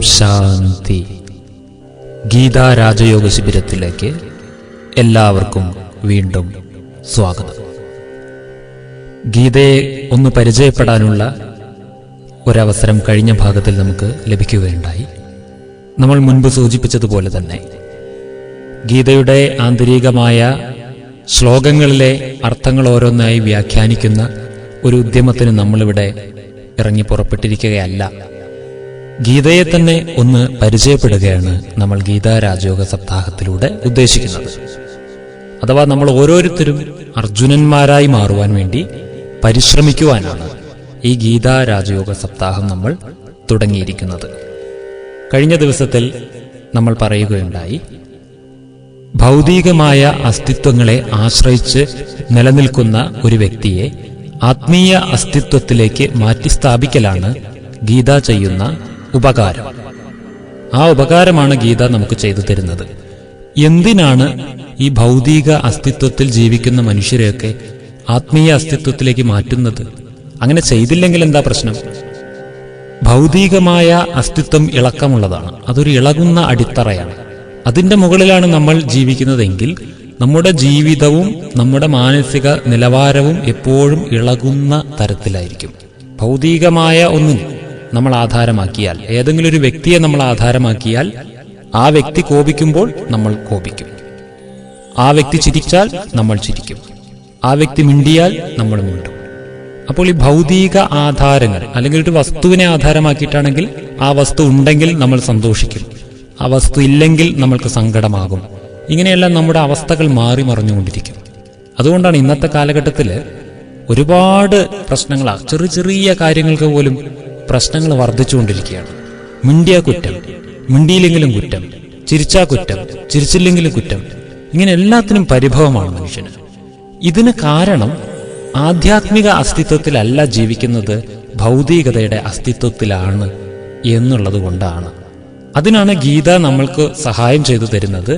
ശാന്തി. ഗീതാ രാജയോഗ ശിബിരത്തിലേക്ക് എല്ലാവർക്കും വീണ്ടും സ്വാഗതം. ഗീതയെ ഒന്ന് പരിചയപ്പെടാനുള്ള ഒരവസരം കഴിഞ്ഞ ഭാഗത്തിൽ നമുക്ക് ലഭിക്കുകയുണ്ടായി. നമ്മൾ മുൻപ് സൂചിപ്പിച്ചതുപോലെ തന്നെ ഗീതയുടെ ആന്തരികമായ ശ്ലോകങ്ങളിലെ അർത്ഥങ്ങൾ ഓരോന്നായി വ്യാഖ്യാനിക്കുന്ന ഒരു ഉദ്യമത്തിന് നമ്മളിവിടെ ഇറങ്ങി പുറപ്പെട്ടിരിക്കുകയല്ല. ഗീതയെ തന്നെ ഒന്ന് പരിചയപ്പെടുകയാണ് നമ്മൾ ഗീതാ രാജയോഗ സപ്താഹത്തിലൂടെ ഉദ്ദേശിക്കുന്നത്. അഥവാ നമ്മൾ ഓരോരുത്തരും അർജുനന്മാരായി മാറുവാൻ വേണ്ടി പരിശ്രമിക്കുവാനാണ് ഈ ഗീതാ രാജയോഗ സപ്താഹം നമ്മൾ തുടങ്ങിയിരിക്കുന്നത്. കഴിഞ്ഞ ദിവസത്തിൽ നമ്മൾ പറയുകയുണ്ടായി, ഭൗതികമായ അസ്തിത്വങ്ങളെ ആശ്രയിച്ച് നിലനിൽക്കുന്ന ഒരു വ്യക്തിയെ ആത്മീയ അസ്തിത്വത്തിലേക്ക് മാറ്റി സ്ഥാപിക്കലാണ് ഗീത ചെയ്യുന്ന ഉപകാരം. ആ ഉപകാരമാണ് ഗീത നമുക്ക് ചെയ്തു തരുന്നത്. എന്തിനാണ് ഈ ഭൗതിക അസ്തിത്വത്തിൽ ജീവിക്കുന്ന മനുഷ്യരെയൊക്കെ ആത്മീയ അസ്തിത്വത്തിലേക്ക് മാറ്റുന്നത്? അങ്ങനെ ചെയ്തില്ലെങ്കിൽ എന്താ പ്രശ്നം? ഭൗതികമായ അസ്തിത്വം ഇളക്കമുള്ളതാണ്. അതൊരു ഇളകുന്ന അടിത്തറയാണ്. അതിന്റെ മുകളിലാണ് നമ്മൾ ജീവിക്കുന്നതെങ്കിൽ നമ്മുടെ ജീവിതവും നമ്മുടെ മാനസിക നിലവാരവും എപ്പോഴും ഇളകുന്ന തരത്തിലായിരിക്കും. ഭൗതികമായ ഒന്നിന് നമ്മൾ ആധാരമാക്കിയാൽ, ഏതെങ്കിലും ഒരു വ്യക്തിയെ നമ്മൾ ആധാരമാക്കിയാൽ, ആ വ്യക്തി കോപിക്കുമ്പോൾ നമ്മൾ കോപിക്കും, ആ വ്യക്തി ചിരിച്ചാൽ നമ്മൾ ചിരിക്കും, ആ വ്യക്തി മിണ്ടിയാൽ നമ്മൾ മിണ്ടും. അപ്പോൾ ഈ ഭൗതിക ആധാരങ്ങൾ, അല്ലെങ്കിൽ ഒരു വസ്തുവിനെ ആധാരമാക്കിയിട്ടാണെങ്കിൽ ആ വസ്തു ഉണ്ടെങ്കിൽ നമ്മൾ സന്തോഷിക്കും, ആ വസ്തു ഇല്ലെങ്കിൽ നമ്മൾക്ക് സങ്കടമാകും. ഇങ്ങനെയെല്ലാം നമ്മുടെ അവസ്ഥകൾ മാറി മറിഞ്ഞുകൊണ്ടിരിക്കും. അതുകൊണ്ടാണ് ഇന്നത്തെ കാലഘട്ടത്തിൽ ഒരുപാട് പ്രശ്നങ്ങളാണ്. ചെറിയ ചെറിയ കാര്യങ്ങൾക്ക് പോലും പ്രശ്നങ്ങൾ വർദ്ധിച്ചുകൊണ്ടിരിക്കുകയാണ്. മിണ്ടിയ കുറ്റം, മിണ്ടിയില്ലെങ്കിലും കുറ്റം, ചിരിച്ചാ കുറ്റം, ചിരിച്ചില്ലെങ്കിലും കുറ്റം. ഇങ്ങനെ എല്ലാത്തിനും പരിഭവമാണ് മനുഷ്യന്. ഇതിന് കാരണം ആധ്യാത്മിക അസ്തിത്വത്തിലല്ല ജീവിക്കുന്നത്, ഭൗതികതയുടെ അസ്തിത്വത്തിലാണ് എന്നുള്ളത് കൊണ്ടാണ്. അതിനാണ് ഗീത നമ്മൾക്ക് സഹായം ചെയ്തു തരുന്നത്.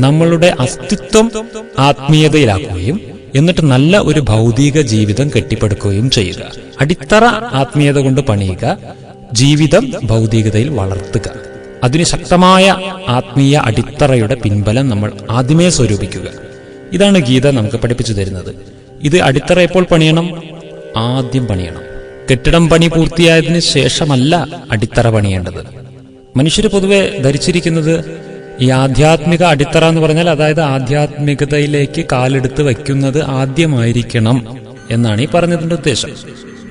നമ്മളുടെ അസ്തിത്വം ആത്മീയതയിലാക്കുകയും എന്നിട്ട് നല്ല ഒരു ഭൗതിക ജീവിതം കെട്ടിപ്പടുക്കുകയും ചെയ്യുക. അടിത്തറ ആത്മീയത കൊണ്ട് പണിയുക, ജീവിതം ഭൗതികതയിൽ വളർത്തുക. അതിന് ശക്തമായ ആത്മീയ അടിത്തറയുടെ പിൻബലം നമ്മൾ ആദ്യമേ സ്വരൂപിക്കുക. ഇതാണ് ഗീത നമുക്ക് പഠിപ്പിച്ചു തരുന്നത്. ഇത് അടിത്തറ എപ്പോൾ പണിയണം? ആദ്യം പണിയണം. കെട്ടിടം പണി പൂർത്തിയായതിനു ശേഷമല്ല അടിത്തറ പണിയേണ്ടത്. മനുഷ്യർ പൊതുവെ ധരിച്ചിരിക്കുന്നത് ഈ ആധ്യാത്മിക അടിത്തറ എന്ന് പറഞ്ഞാൽ, അതായത് ആധ്യാത്മികതയിലേക്ക് കാലെടുത്ത് വയ്ക്കുന്നത് ആദ്യമായിരിക്കണം എന്നാണ് ഈ പറഞ്ഞതിന്റെ ഉദ്ദേശം.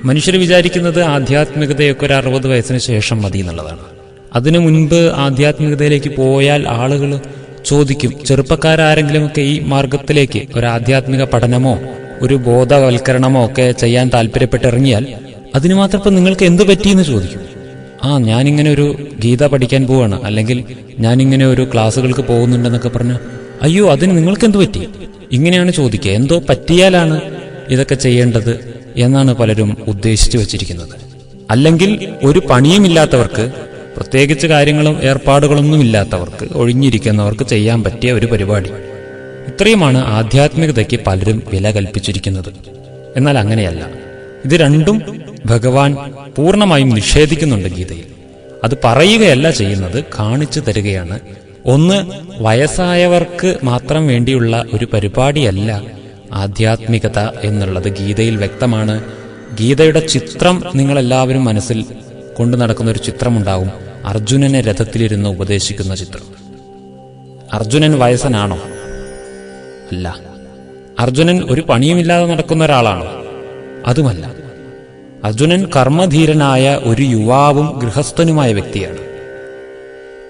മനുഷ്യർ വിചാരിക്കുന്നത് ആധ്യാത്മികതയൊക്കെ ഒരു 60 വയസ്സിന് ശേഷം മതി എന്നുള്ളതാണ്. അതിനു മുൻപ് ആധ്യാത്മികതയിലേക്ക് പോയാൽ ആളുകൾ ചോദിക്കും, ചെറുപ്പക്കാരെങ്കിലുമൊക്കെ ഈ മാർഗത്തിലേക്ക് ഒരു ആധ്യാത്മിക പഠനമോ ഒരു ബോധവൽക്കരണമോ ഒക്കെ ചെയ്യാൻ താല്പര്യപ്പെട്ടിറങ്ങിയാൽ അതിന് മാത്രം ഇപ്പം നിങ്ങൾക്ക് എന്ത് പറ്റിയെന്ന് ചോദിക്കും. ഞാനിങ്ങനെ ഒരു ഗീത പഠിക്കാൻ പോവാണ്, അല്ലെങ്കിൽ ഞാനിങ്ങനെ ഒരു ക്ലാസ്സുകൾക്ക് പോകുന്നുണ്ടെന്നൊക്കെ പറഞ്ഞാൽ, അയ്യോ അതിന് നിങ്ങൾക്ക് എന്ത് പറ്റി? ഇങ്ങനെയാണ് ചോദിക്കുക. എന്തോ പറ്റിയാലാണ് ഇതൊക്കെ ചെയ്യേണ്ടത് എന്നാണ് പലരും ഉദ്ദേശിച്ചു വച്ചിരിക്കുന്നത്. അല്ലെങ്കിൽ ഒരു പണിയുമില്ലാത്തവർക്ക്, പ്രത്യേകിച്ച് കാര്യങ്ങളും ഏർപ്പാടുകളൊന്നും ഇല്ലാത്തവർക്ക്, ഒഴിഞ്ഞിരിക്കുന്നവർക്ക് ചെയ്യാൻ പറ്റിയ ഒരു പരിപാടി. ഇത്രയുമാണ് ആധ്യാത്മികതയ്ക്ക് പലരും വില കൽപ്പിച്ചിരിക്കുന്നത്. എന്നാൽ അങ്ങനെയല്ല. ഇത് രണ്ടും ഭഗവാൻ പൂർണ്ണമായും നിഷേധിക്കുന്നുണ്ട് ഗീതയിൽ. അത് പറയുകയല്ല ചെയ്യുന്നത്, കാണിച്ചു തരികയാണ്. ഒന്ന്, വയസ്സായവർക്ക് മാത്രം വേണ്ടിയുള്ള ഒരു പരിപാടിയല്ല ആധ്യാത്മികത എന്നുള്ളത് ഗീതയിൽ വ്യക്തമാണ്. ഗീതയുടെ ചിത്രം നിങ്ങളെല്ലാവരും മനസ്സിൽ കൊണ്ടു നടക്കുന്ന ഒരു ചിത്രമുണ്ടാവും. അർജുനനെ രഥത്തിലിരുന്ന് ഉപദേശിക്കുന്ന ചിത്രം. അർജുനൻ വയസ്സനാണോ? അല്ല. അർജുനൻ ഒരു പണിയുമില്ലാതെ നടക്കുന്ന ഒരാളാണോ? അതുമല്ല. അർജുനൻ കർമ്മധീരനായ ഒരു യുവാവും ഗൃഹസ്ഥനുമായ വ്യക്തിയാണ്.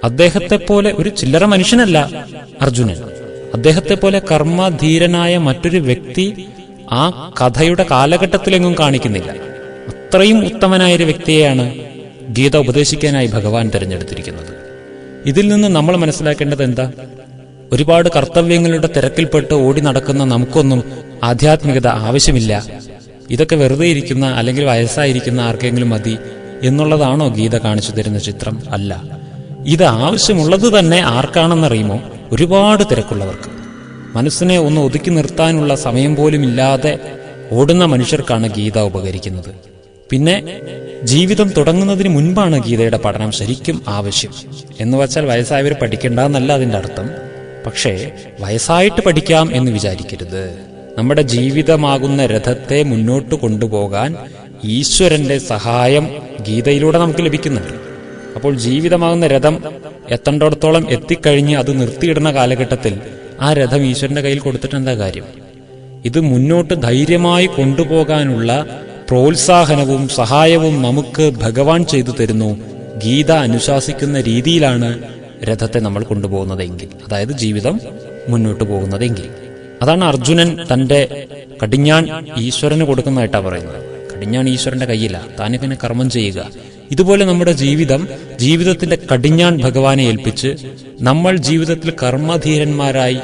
അദ്ദേഹത്തെപ്പോലെ ഒരു ചില്ലറ മനുഷ്യനല്ല അർജുനൻ. അദ്ദേഹത്തെപ്പോലെ കർമ്മധീരനായ മറ്റൊരു വ്യക്തി ആ കഥയുടെ കാലഘട്ടത്തിലെങ്ങും കാണിക്കുന്നില്ല. അത്രയും ഉത്തമനായൊരു വ്യക്തിയെയാണ് ഗീത ഉപദേശിക്കാനായി ഭഗവാൻ തിരഞ്ഞെടുത്തിരിക്കുന്നത്. ഇതിൽ നിന്ന് നമ്മൾ മനസ്സിലാക്കേണ്ടത് എന്താ? ഒരുപാട് കർത്തവ്യങ്ങളുടെ തിരക്കിൽപ്പെട്ട് ഓടി നടക്കുന്ന നമുക്കൊന്നും ആധ്യാത്മികത ആവശ്യമില്ല, ഇതൊക്കെ വെറുതെ ഇരിക്കുന്ന അല്ലെങ്കിൽ വയസ്സായിരിക്കുന്ന ആർക്കെങ്കിലും മതി എന്നുള്ളതാണോ ഗീത കാണിച്ചു തരുന്ന ചിത്രം? അല്ല. ഇത് ആവശ്യമുള്ളത് തന്നെ ആർക്കാണെന്നറിയുമോ? ഒരുപാട് തിരക്കുള്ളവർക്ക്. മനസ്സിനെ ഒന്ന് ഒതുക്കി നിർത്താനുള്ള സമയം പോലും ഇല്ലാതെ ഓടുന്ന മനുഷ്യർക്കാണ് ഗീത ഉപകരിക്കുന്നത്. പിന്നെ ജീവിതം തുടങ്ങുന്നതിന് മുൻപാണ് ഗീതയുടെ പഠനം ശരിക്കും ആവശ്യം. എന്ന് വച്ചാൽ വയസ്സായവർ പഠിക്കേണ്ട എന്നല്ല അതിൻ്റെ അർത്ഥം. പക്ഷേ വയസ്സായിട്ട് പഠിക്കാം എന്ന് വിചാരിക്കരുത്. നമ്മുടെ ജീവിതമാകുന്ന രഥത്തെ മുന്നോട്ട് കൊണ്ടുപോകാൻ ഈശ്വരന്റെ സഹായം ഗീതയിലൂടെ നമുക്ക് ലഭിക്കുന്നുണ്ട്. അപ്പോൾ ജീവിതമാകുന്ന രഥം എത്തേണ്ടിടത്തോളം എത്തിക്കഴിഞ്ഞ് അത് നിർത്തിയിടുന്ന കാലഘട്ടത്തിൽ ആ രഥം ഈശ്വരന്റെ കയ്യിൽ കൊടുത്തിട്ട് എന്താ കാര്യം? ഇത് മുന്നോട്ട് ധൈര്യമായി കൊണ്ടുപോകാനുള്ള പ്രോത്സാഹനവും സഹായവും നമുക്ക് ഭഗവാൻ ചെയ്തു തരുന്നു. ഗീത അനുശാസിക്കുന്ന രീതിയിലാണ് രഥത്തെ നമ്മൾ കൊണ്ടുപോകുന്നതെങ്കിൽ, അതായത് ജീവിതം മുന്നോട്ട് പോകുന്നതെങ്കിൽ. അതാണ് അർജുനൻ തന്റെ കടിഞ്ഞാൺ ഈശ്വരന് കൊടുക്കുന്നതായിട്ടാണ് പറയുന്നത്. കടിഞ്ഞാൺ ഈശ്വരന്റെ കയ്യില, താനിങ്ങനെ കർമ്മം ചെയ്യുക. ഇതുപോലെ നമ്മുടെ ജീവിതത്തിന്റെ കടിഞ്ഞാൺ ഭഗവാനെ ഏൽപ്പിച്ച് നമ്മൾ ജീവിതത്തിൽ കർമ്മധീരന്മാരായി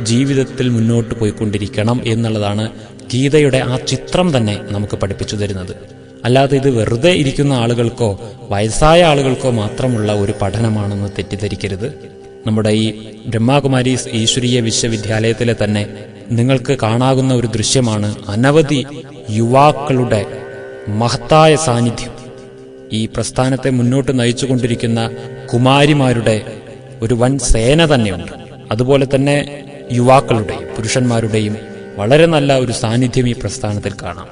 ജീവിതത്തിൽ മുന്നോട്ട് പോയിക്കൊണ്ടിരിക്കണം എന്നുള്ളതാണ് ഗീതയുടെ ആ ചിത്രം തന്നെ നമുക്ക് പഠിപ്പിച്ചു തരുന്നത്. അല്ലാതെ ഇത് വെറുതെ ഇരിക്കുന്ന ആളുകൾക്കോ വയസ്സായ ആളുകൾക്കോ മാത്രമുള്ള ഒരു പഠനമാണെന്ന് തെറ്റിദ്ധരിക്കരുത്. നമ്മുടെ ഈ ബ്രഹ്മകുമാരീസ് ഈശ്വരീയ വിശ്വവിദ്യാലയത്തിലെ തന്നെ നിങ്ങൾക്ക് കാണാവുന്ന ഒരു ദൃശ്യമാണ് അനവധി യുവാക്കളുടെ മഹത്തായ സാന്നിധ്യം. ഈ പ്രസ്ഥാനത്തെ മുന്നോട്ട് നയിച്ചുകൊണ്ടിരിക്കുന്ന കുമാരിമാരുടെ ഒരു വൻ സേന തന്നെയുണ്ട്. അതുപോലെ തന്നെ യുവാക്കളുടെയും പുരുഷന്മാരുടെയും വളരെ നല്ല ഒരു സാന്നിധ്യം ഈ പ്രസ്ഥാനത്തിൽ കാണാം,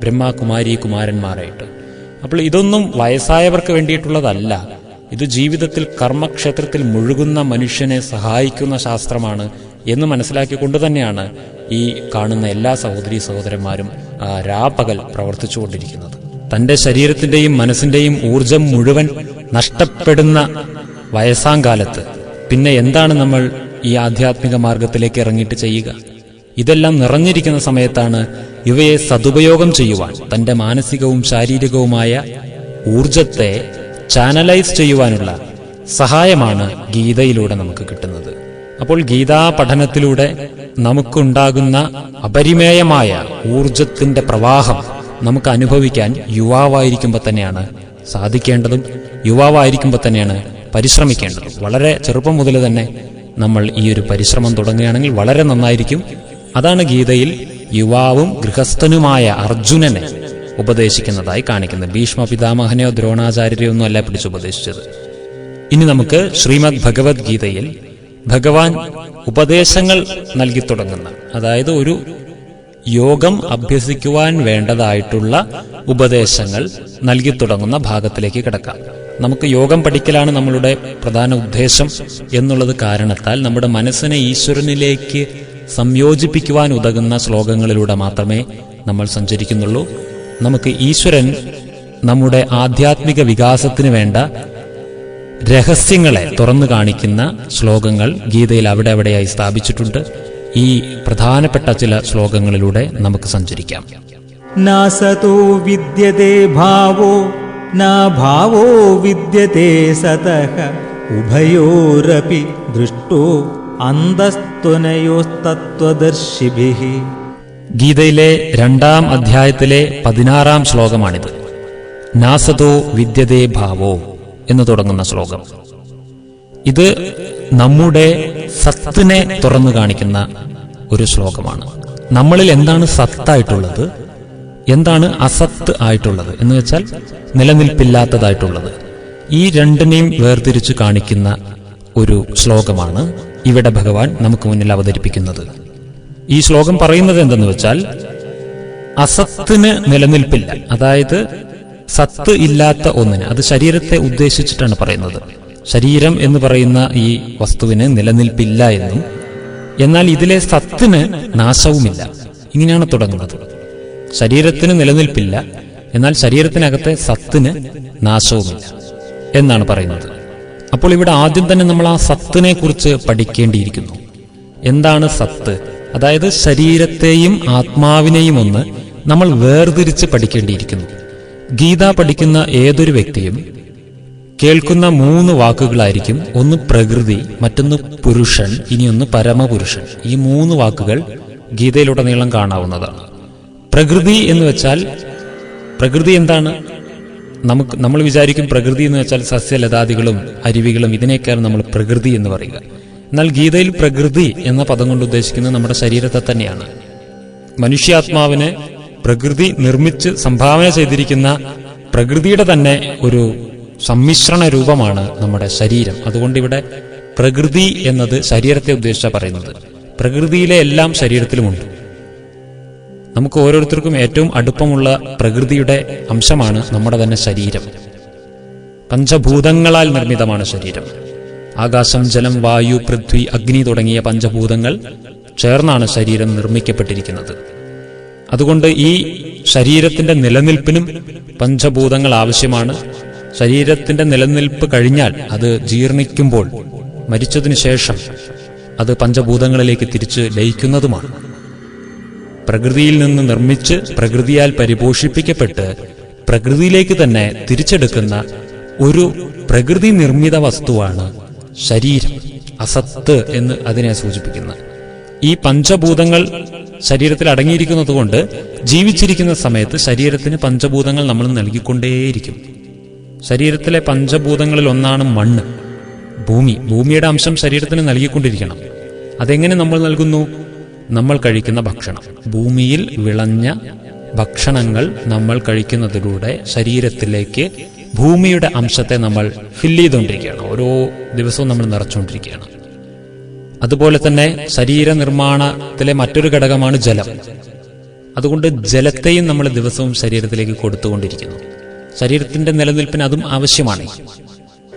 ബ്രഹ്മകുമാരി കുമാരന്മാരായിട്ട്. അപ്പോൾ ഇതൊന്നും വയസ്സായവർക്ക് വേണ്ടിയിട്ടുള്ളതല്ല. ഇത് ജീവിതത്തിൽ കർമ്മക്ഷേത്രത്തിൽ മുഴുകുന്ന മനുഷ്യനെ സഹായിക്കുന്ന ശാസ്ത്രമാണ് എന്ന് മനസ്സിലാക്കിക്കൊണ്ട് തന്നെയാണ് ഈ കാണുന്ന എല്ലാ സഹോദരീ സഹോദരന്മാരും രാപ്പകൽ പ്രവർത്തിച്ചുകൊണ്ടിരിക്കുന്നത്. തന്റെ ശരീരത്തിന്റെയും മനസ്സിന്റെയും ഊർജം മുഴുവൻ നഷ്ടപ്പെടുന്ന വയസ്സാങ്കാലത്ത് പിന്നെ എന്താണ് നമ്മൾ ഈ ആധ്യാത്മിക മാർഗത്തിലേക്ക് ഇറങ്ങിയിട്ട് ചെയ്യുക? ഇതെല്ലാം നിറഞ്ഞിരിക്കുന്ന സമയത്താണ് ഇവയെ സദുപയോഗം ചെയ്യുവാൻ, തന്റെ മാനസികവും ശാരീരികവുമായ ഊർജത്തെ ചാനലൈസ് ചെയ്യുവാനുള്ള സഹായമാണ് ഗീതയിലൂടെ നമുക്ക് കിട്ടുന്നത്. അപ്പോൾ ഗീതാ പഠനത്തിലൂടെ നമുക്കുണ്ടാകുന്ന അപരിമേയമായ ഊർജത്തിന്റെ പ്രവാഹം നമുക്ക് അനുഭവിക്കാൻ യുവാവായിരിക്കുമ്പോൾ തന്നെയാണ് സാധിക്കേണ്ടതും, യുവാവായിരിക്കുമ്പോൾ തന്നെയാണ് പരിശ്രമിക്കേണ്ടതും. വളരെ ചെറുപ്പം മുതൽ തന്നെ നമ്മൾ ഈ ഒരു പരിശ്രമം തുടങ്ങുകയാണെങ്കിൽ വളരെ നന്നായിരിക്കും. അതാണ് ഗീതയിൽ യുവാവും ഗൃഹസ്ഥനുമായ അർജുനനെ ഉപദേശിക്കുന്നതായി കാണിക്കുന്നത്. ഭീഷ്മ പിതാമഹനെയോ ദ്രോണാചാര്യരെയോ ഒന്നും അല്ല പിടിച്ചുപദേശിച്ചത്. ഇനി നമുക്ക് ശ്രീമദ് ഭഗവത്ഗീതയിൽ ഭഗവാൻ ഉപദേശങ്ങൾ നൽകി തുടങ്ങുന്ന, അതായത് ഒരു യോഗം അഭ്യസിക്കുവാൻ വേണ്ടതായിട്ടുള്ള ഉപദേശങ്ങൾ നൽകി തുടങ്ങുന്ന ഭാഗത്തിലേക്ക് കിടക്കാം. നമുക്ക് യോഗം പഠിക്കലാണ് നമ്മളുടെ പ്രധാന ഉദ്ദേശം എന്നുള്ളത് കാരണത്താൽ നമ്മുടെ മനസ്സിനെ ഈശ്വരനിലേക്ക് സംയോജിപ്പിക്കുവാൻ ഉതകുന്ന ശ്ലോകങ്ങളിലൂടെ മാത്രമേ നമ്മൾ സഞ്ചരിക്കുന്നുള്ളൂ. നമുക്ക് ഈശ്വരൻ നമ്മുടെ ആധ്യാത്മിക വികാസത്തിന് വേണ്ട രഹസ്യങ്ങളെ തുറന്നു കാണിക്കുന്ന ശ്ലോകങ്ങൾ ഗീതയിൽ അവിടെ അവിടെയായി സ്ഥാപിച്ചിട്ടുണ്ട്. ഈ പ്രധാനപ്പെട്ട ചില ശ്ലോകങ്ങളിലൂടെ നമുക്ക് സഞ്ചരിക്കാം. നാസതോ വിദ്യതേ ഭാവോ നാ ഭാവോ വിദ്യതേ സതഃ ഉഭയോരപി ദൃഷ്ടോ അന്തസ്ത്വനയോസ്തത്വദർശിഭിഃ. ഗീതയിലെ 2-ാം അധ്യായത്തിലെ 16-ാം ശ്ലോകമാണിത്. നാസതോ വിദ്യതേ ഭാവോ എന്ന് തുടങ്ങുന്ന ശ്ലോകം. ഇത് നമ്മുടെ സത്തിനെ തുറന്നു കാണിക്കുന്ന ഒരു ശ്ലോകമാണ്. നമ്മളിൽ എന്താണ് സത്തായിട്ടുള്ളത്, എന്താണ് അസത്ത് ആയിട്ടുള്ളത് എന്ന് വെച്ചാൽ നിലനിൽപ്പില്ലാത്തതായിട്ടുള്ളത്. ഈ രണ്ടിനെയും വേർതിരിച്ചു കാണിക്കുന്ന ഒരു ശ്ലോകമാണ് ഇവിടെ ഭഗവാൻ നമുക്ക് മുന്നിൽ അവതരിപ്പിക്കുന്നത്. ഈ ശ്ലോകം പറയുന്നത് എന്തെന്ന് വെച്ചാൽ അസത്തിന് നിലനിൽപ്പില്ല, അതായത് സത്ത് ഇല്ലാത്ത ഒന്നിന്, അത് ശരീരത്തെ ഉദ്ദേശിച്ചിട്ടാണ് പറയുന്നത്. ശരീരം എന്ന് പറയുന്ന ഈ വസ്തുവിന് നിലനിൽപ്പില്ല എന്നും, എന്നാൽ ഇതിലെ സത്തിന് നാശവുമില്ല, ഇങ്ങനെയാണ് തുടങ്ങുന്നത്. ശരീരത്തിന് നിലനിൽപ്പില്ല, എന്നാൽ ശരീരത്തിനകത്തെ സത്തിന് നാശവുമില്ല എന്നാണ് പറയുന്നത്. അപ്പോൾ ഇവിടെ ആദ്യം തന്നെ നമ്മൾ ആ സത്തിനെ കുറിച്ച് പഠിക്കേണ്ടിയിരിക്കുന്നു. എന്താണ് സത്ത്? അതായത് ശരീരത്തെയും ആത്മാവിനെയും ഒന്ന് നമ്മൾ വേർതിരിച്ച് പഠിക്കേണ്ടിയിരിക്കുന്നു. ഗീത പഠിക്കുന്ന ഏതൊരു വ്യക്തിയും കേൾക്കുന്ന 3 വാക്കുകളായിരിക്കും. ഒന്ന് പ്രകൃതി, മറ്റൊന്ന് പുരുഷൻ, ഇനിയൊന്ന് പരമപുരുഷൻ. ഈ 3 വാക്കുകൾ ഗീതയിലുടനീളം കാണാവുന്നതാണ്. പ്രകൃതി എന്ന് വെച്ചാൽ, പ്രകൃതി എന്താണ്? നമ്മൾ വിചാരിക്കും പ്രകൃതി എന്ന് വെച്ചാൽ സസ്യലതാദികളും അരുവികളും ഇതിനേക്കാണ് നമ്മൾ പ്രകൃതി എന്ന് പറയുക. എന്നാൽ ഗീതയിൽ പ്രകൃതി എന്ന പദം കൊണ്ട് ഉദ്ദേശിക്കുന്നത് നമ്മുടെ ശരീരത്തെ തന്നെയാണ്. മനുഷ്യാത്മാവിനെ പ്രകൃതി നിർമ്മിച്ച് സംഭാവന ചെയ്തിരിക്കുന്ന പ്രകൃതിയുടെ തന്നെ ഒരു സമ്മിശ്രണ രൂപമാണ് നമ്മുടെ ശരീരം. അതുകൊണ്ട് ഇവിടെ പ്രകൃതി എന്നത് ശരീരത്തെ ഉദ്ദേശിച്ചാണ് പറയുന്നത്. പ്രകൃതിയിലെ എല്ലാം ശരീരത്തിലുമുണ്ട്. നമുക്ക് ഓരോരുത്തർക്കും ഏറ്റവും അടുപ്പമുള്ള പ്രകൃതിയുടെ അംശമാണ് നമ്മുടെ തന്നെ ശരീരം. പഞ്ചഭൂതങ്ങളാൽ നിർമ്മിതമാണ് ശരീരം. ആകാശം, ജലം, വായു, പൃഥ്വി, അഗ്നി തുടങ്ങിയ പഞ്ചഭൂതങ്ങൾ ചേർന്നാണ് ശരീരം നിർമ്മിക്കപ്പെട്ടിരിക്കുന്നത്. അതുകൊണ്ട് ഈ ശരീരത്തിന്റെ നിലനിൽപ്പിനും പഞ്ചഭൂതങ്ങൾ ആവശ്യമാണ്. ശരീരത്തിന്റെ നിലനിൽപ്പ് കഴിഞ്ഞാൽ അത് ജീർണിക്കുമ്പോൾ മരിച്ചതിനു ശേഷം അത് പഞ്ചഭൂതങ്ങളിലേക്ക് തിരിച്ച് ലയിക്കുന്നതുമാണ്. പ്രകൃതിയിൽ നിന്ന് നിർമ്മിച്ച് പ്രകൃതിയാൽ പരിപോഷിപ്പിക്കപ്പെട്ട് പ്രകൃതിയിലേക്ക് തന്നെ തിരിച്ചെടുക്കുന്ന ഒരു പ്രകൃതി നിർമ്മിത വസ്തുവാണ് ശരീരം. അസത്ത് എന്ന് അതിനെ സൂചിപ്പിക്കുന്നത്. ഈ പഞ്ചഭൂതങ്ങൾ ശരീരത്തിൽ അടങ്ങിയിരിക്കുന്നതുകൊണ്ട് ജീവിച്ചിരിക്കുന്ന സമയത്ത് ശരീരത്തിന് പഞ്ചഭൂതങ്ങൾ നമ്മൾ നൽകിക്കൊണ്ടേയിരിക്കും. ശരീരത്തിലെ പഞ്ചഭൂതങ്ങളിൽ ഒന്നാണ് മണ്ണ്, ഭൂമി. ഭൂമിയുടെ അംശം ശരീരത്തിന് നൽകിക്കൊണ്ടിരിക്കണം. അതെങ്ങനെ നമ്മൾ നൽകുന്നു? നമ്മൾ കഴിക്കുന്ന ഭക്ഷണം. ഭൂമിയിൽ വിളഞ്ഞ ഭക്ഷണങ്ങൾ നമ്മൾ കഴിക്കുന്നതിലൂടെ ശരീരത്തിലേക്ക് ഭൂമിയുടെ അംശത്തെ നമ്മൾ ഫില്ല് ചെയ്തുകൊണ്ടിരിക്കുകയാണ്. ഓരോ ദിവസവും നമ്മൾ നിറച്ചുകൊണ്ടിരിക്കുകയാണ്. അതുപോലെ തന്നെ ശരീര നിർമ്മാണത്തിലെ മറ്റൊരു ഘടകമാണ് ജലം. അതുകൊണ്ട് ജലത്തെയും നമ്മൾ ദിവസവും ശരീരത്തിലേക്ക് കൊടുത്തുകൊണ്ടിരിക്കുന്നു. ശരീരത്തിന്റെ നിലനിൽപ്പിന് അതും ആവശ്യമാണ്.